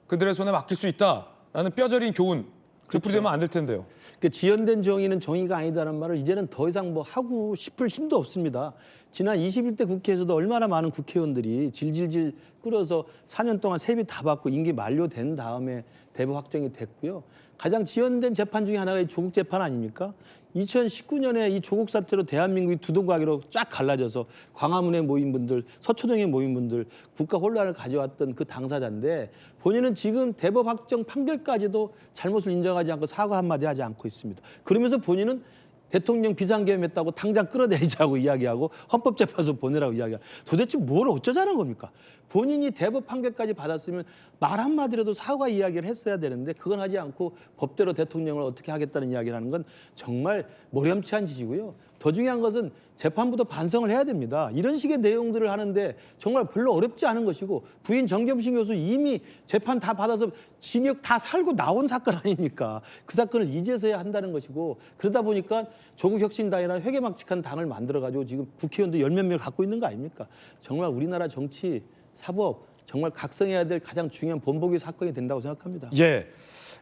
그들의 손에 맡길 수 있다라는 뼈저린 교훈 되풀이되면 안 될 텐데요. 그 지연된 정의는 정의가 아니다는 말을 이제는 더 이상 뭐 하고 싶을 힘도 없습니다. 지난 21대 국회에서도 얼마나 많은 국회의원들이 질질질 끌어서 4년 동안 세비 다 받고 임기 만료된 다음에 대법 확정이 됐고요. 가장 지연된 재판 중에 하나가 이 조국 재판 아닙니까? 2019년에 이 조국 사태로 대한민국이 두동강으로 쫙 갈라져서 광화문에 모인 분들, 서초동에 모인 분들, 국가 혼란을 가져왔던 그 당사자인데 본인은 지금 대법 확정 판결까지도 잘못을 인정하지 않고 사과 한마디 하지 않고 있습니다. 그러면서 본인은 대통령 비상계엄했다고 당장 끌어내리자고 이야기하고 헌법재판소 보내라고 이야기하고 도대체 뭘 어쩌자는 겁니까? 본인이 대법 판결까지 받았으면 말 한마디라도 사과 이야기를 했어야 되는데 그건 하지 않고 법대로 대통령을 어떻게 하겠다는 이야기를 하는 건 정말 모렴치한 짓이고요. 더 중요한 것은 재판부도 반성을 해야 됩니다. 이런 식의 내용들을 하는데 정말 별로 어렵지 않은 것이고 부인 정겸식 교수 이미 재판 다 받아서 징역 다 살고 나온 사건 아닙니까? 그 사건을 이제서야 한다는 것이고 그러다 보니까 조국혁신당이라는 회개망측한 당을 만들어가지고 지금 국회의원도 열 몇 명 갖고 있는 거 아닙니까? 정말 우리나라 정치, 사법 정말 각성해야 될 가장 중요한 본보기 사건이 된다고 생각합니다. 예,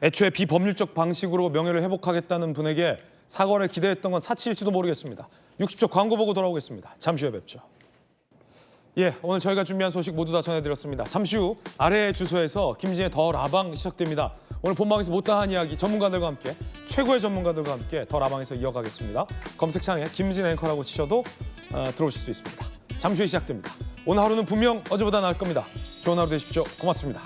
애초에 비법률적 방식으로 명예를 회복하겠다는 분에게 사과를 기대했던 건 사치일지도 모르겠습니다. 60초 광고 보고 돌아오겠습니다. 잠시 후에 뵙죠. 예, 오늘 저희가 준비한 소식 모두 다 전해드렸습니다. 잠시 후 아래의 주소에서 김진의 더 라방 시작됩니다. 오늘 본방에서 못다한 이야기 전문가들과 함께 최고의 전문가들과 함께 더 라방에서 이어가겠습니다. 검색창에 김진 앵커라고 치셔도 들어오실 수 있습니다. 잠시 후에 시작됩니다. 오늘 하루는 분명 어제보다 나을 겁니다. 좋은 하루 되십시오. 고맙습니다.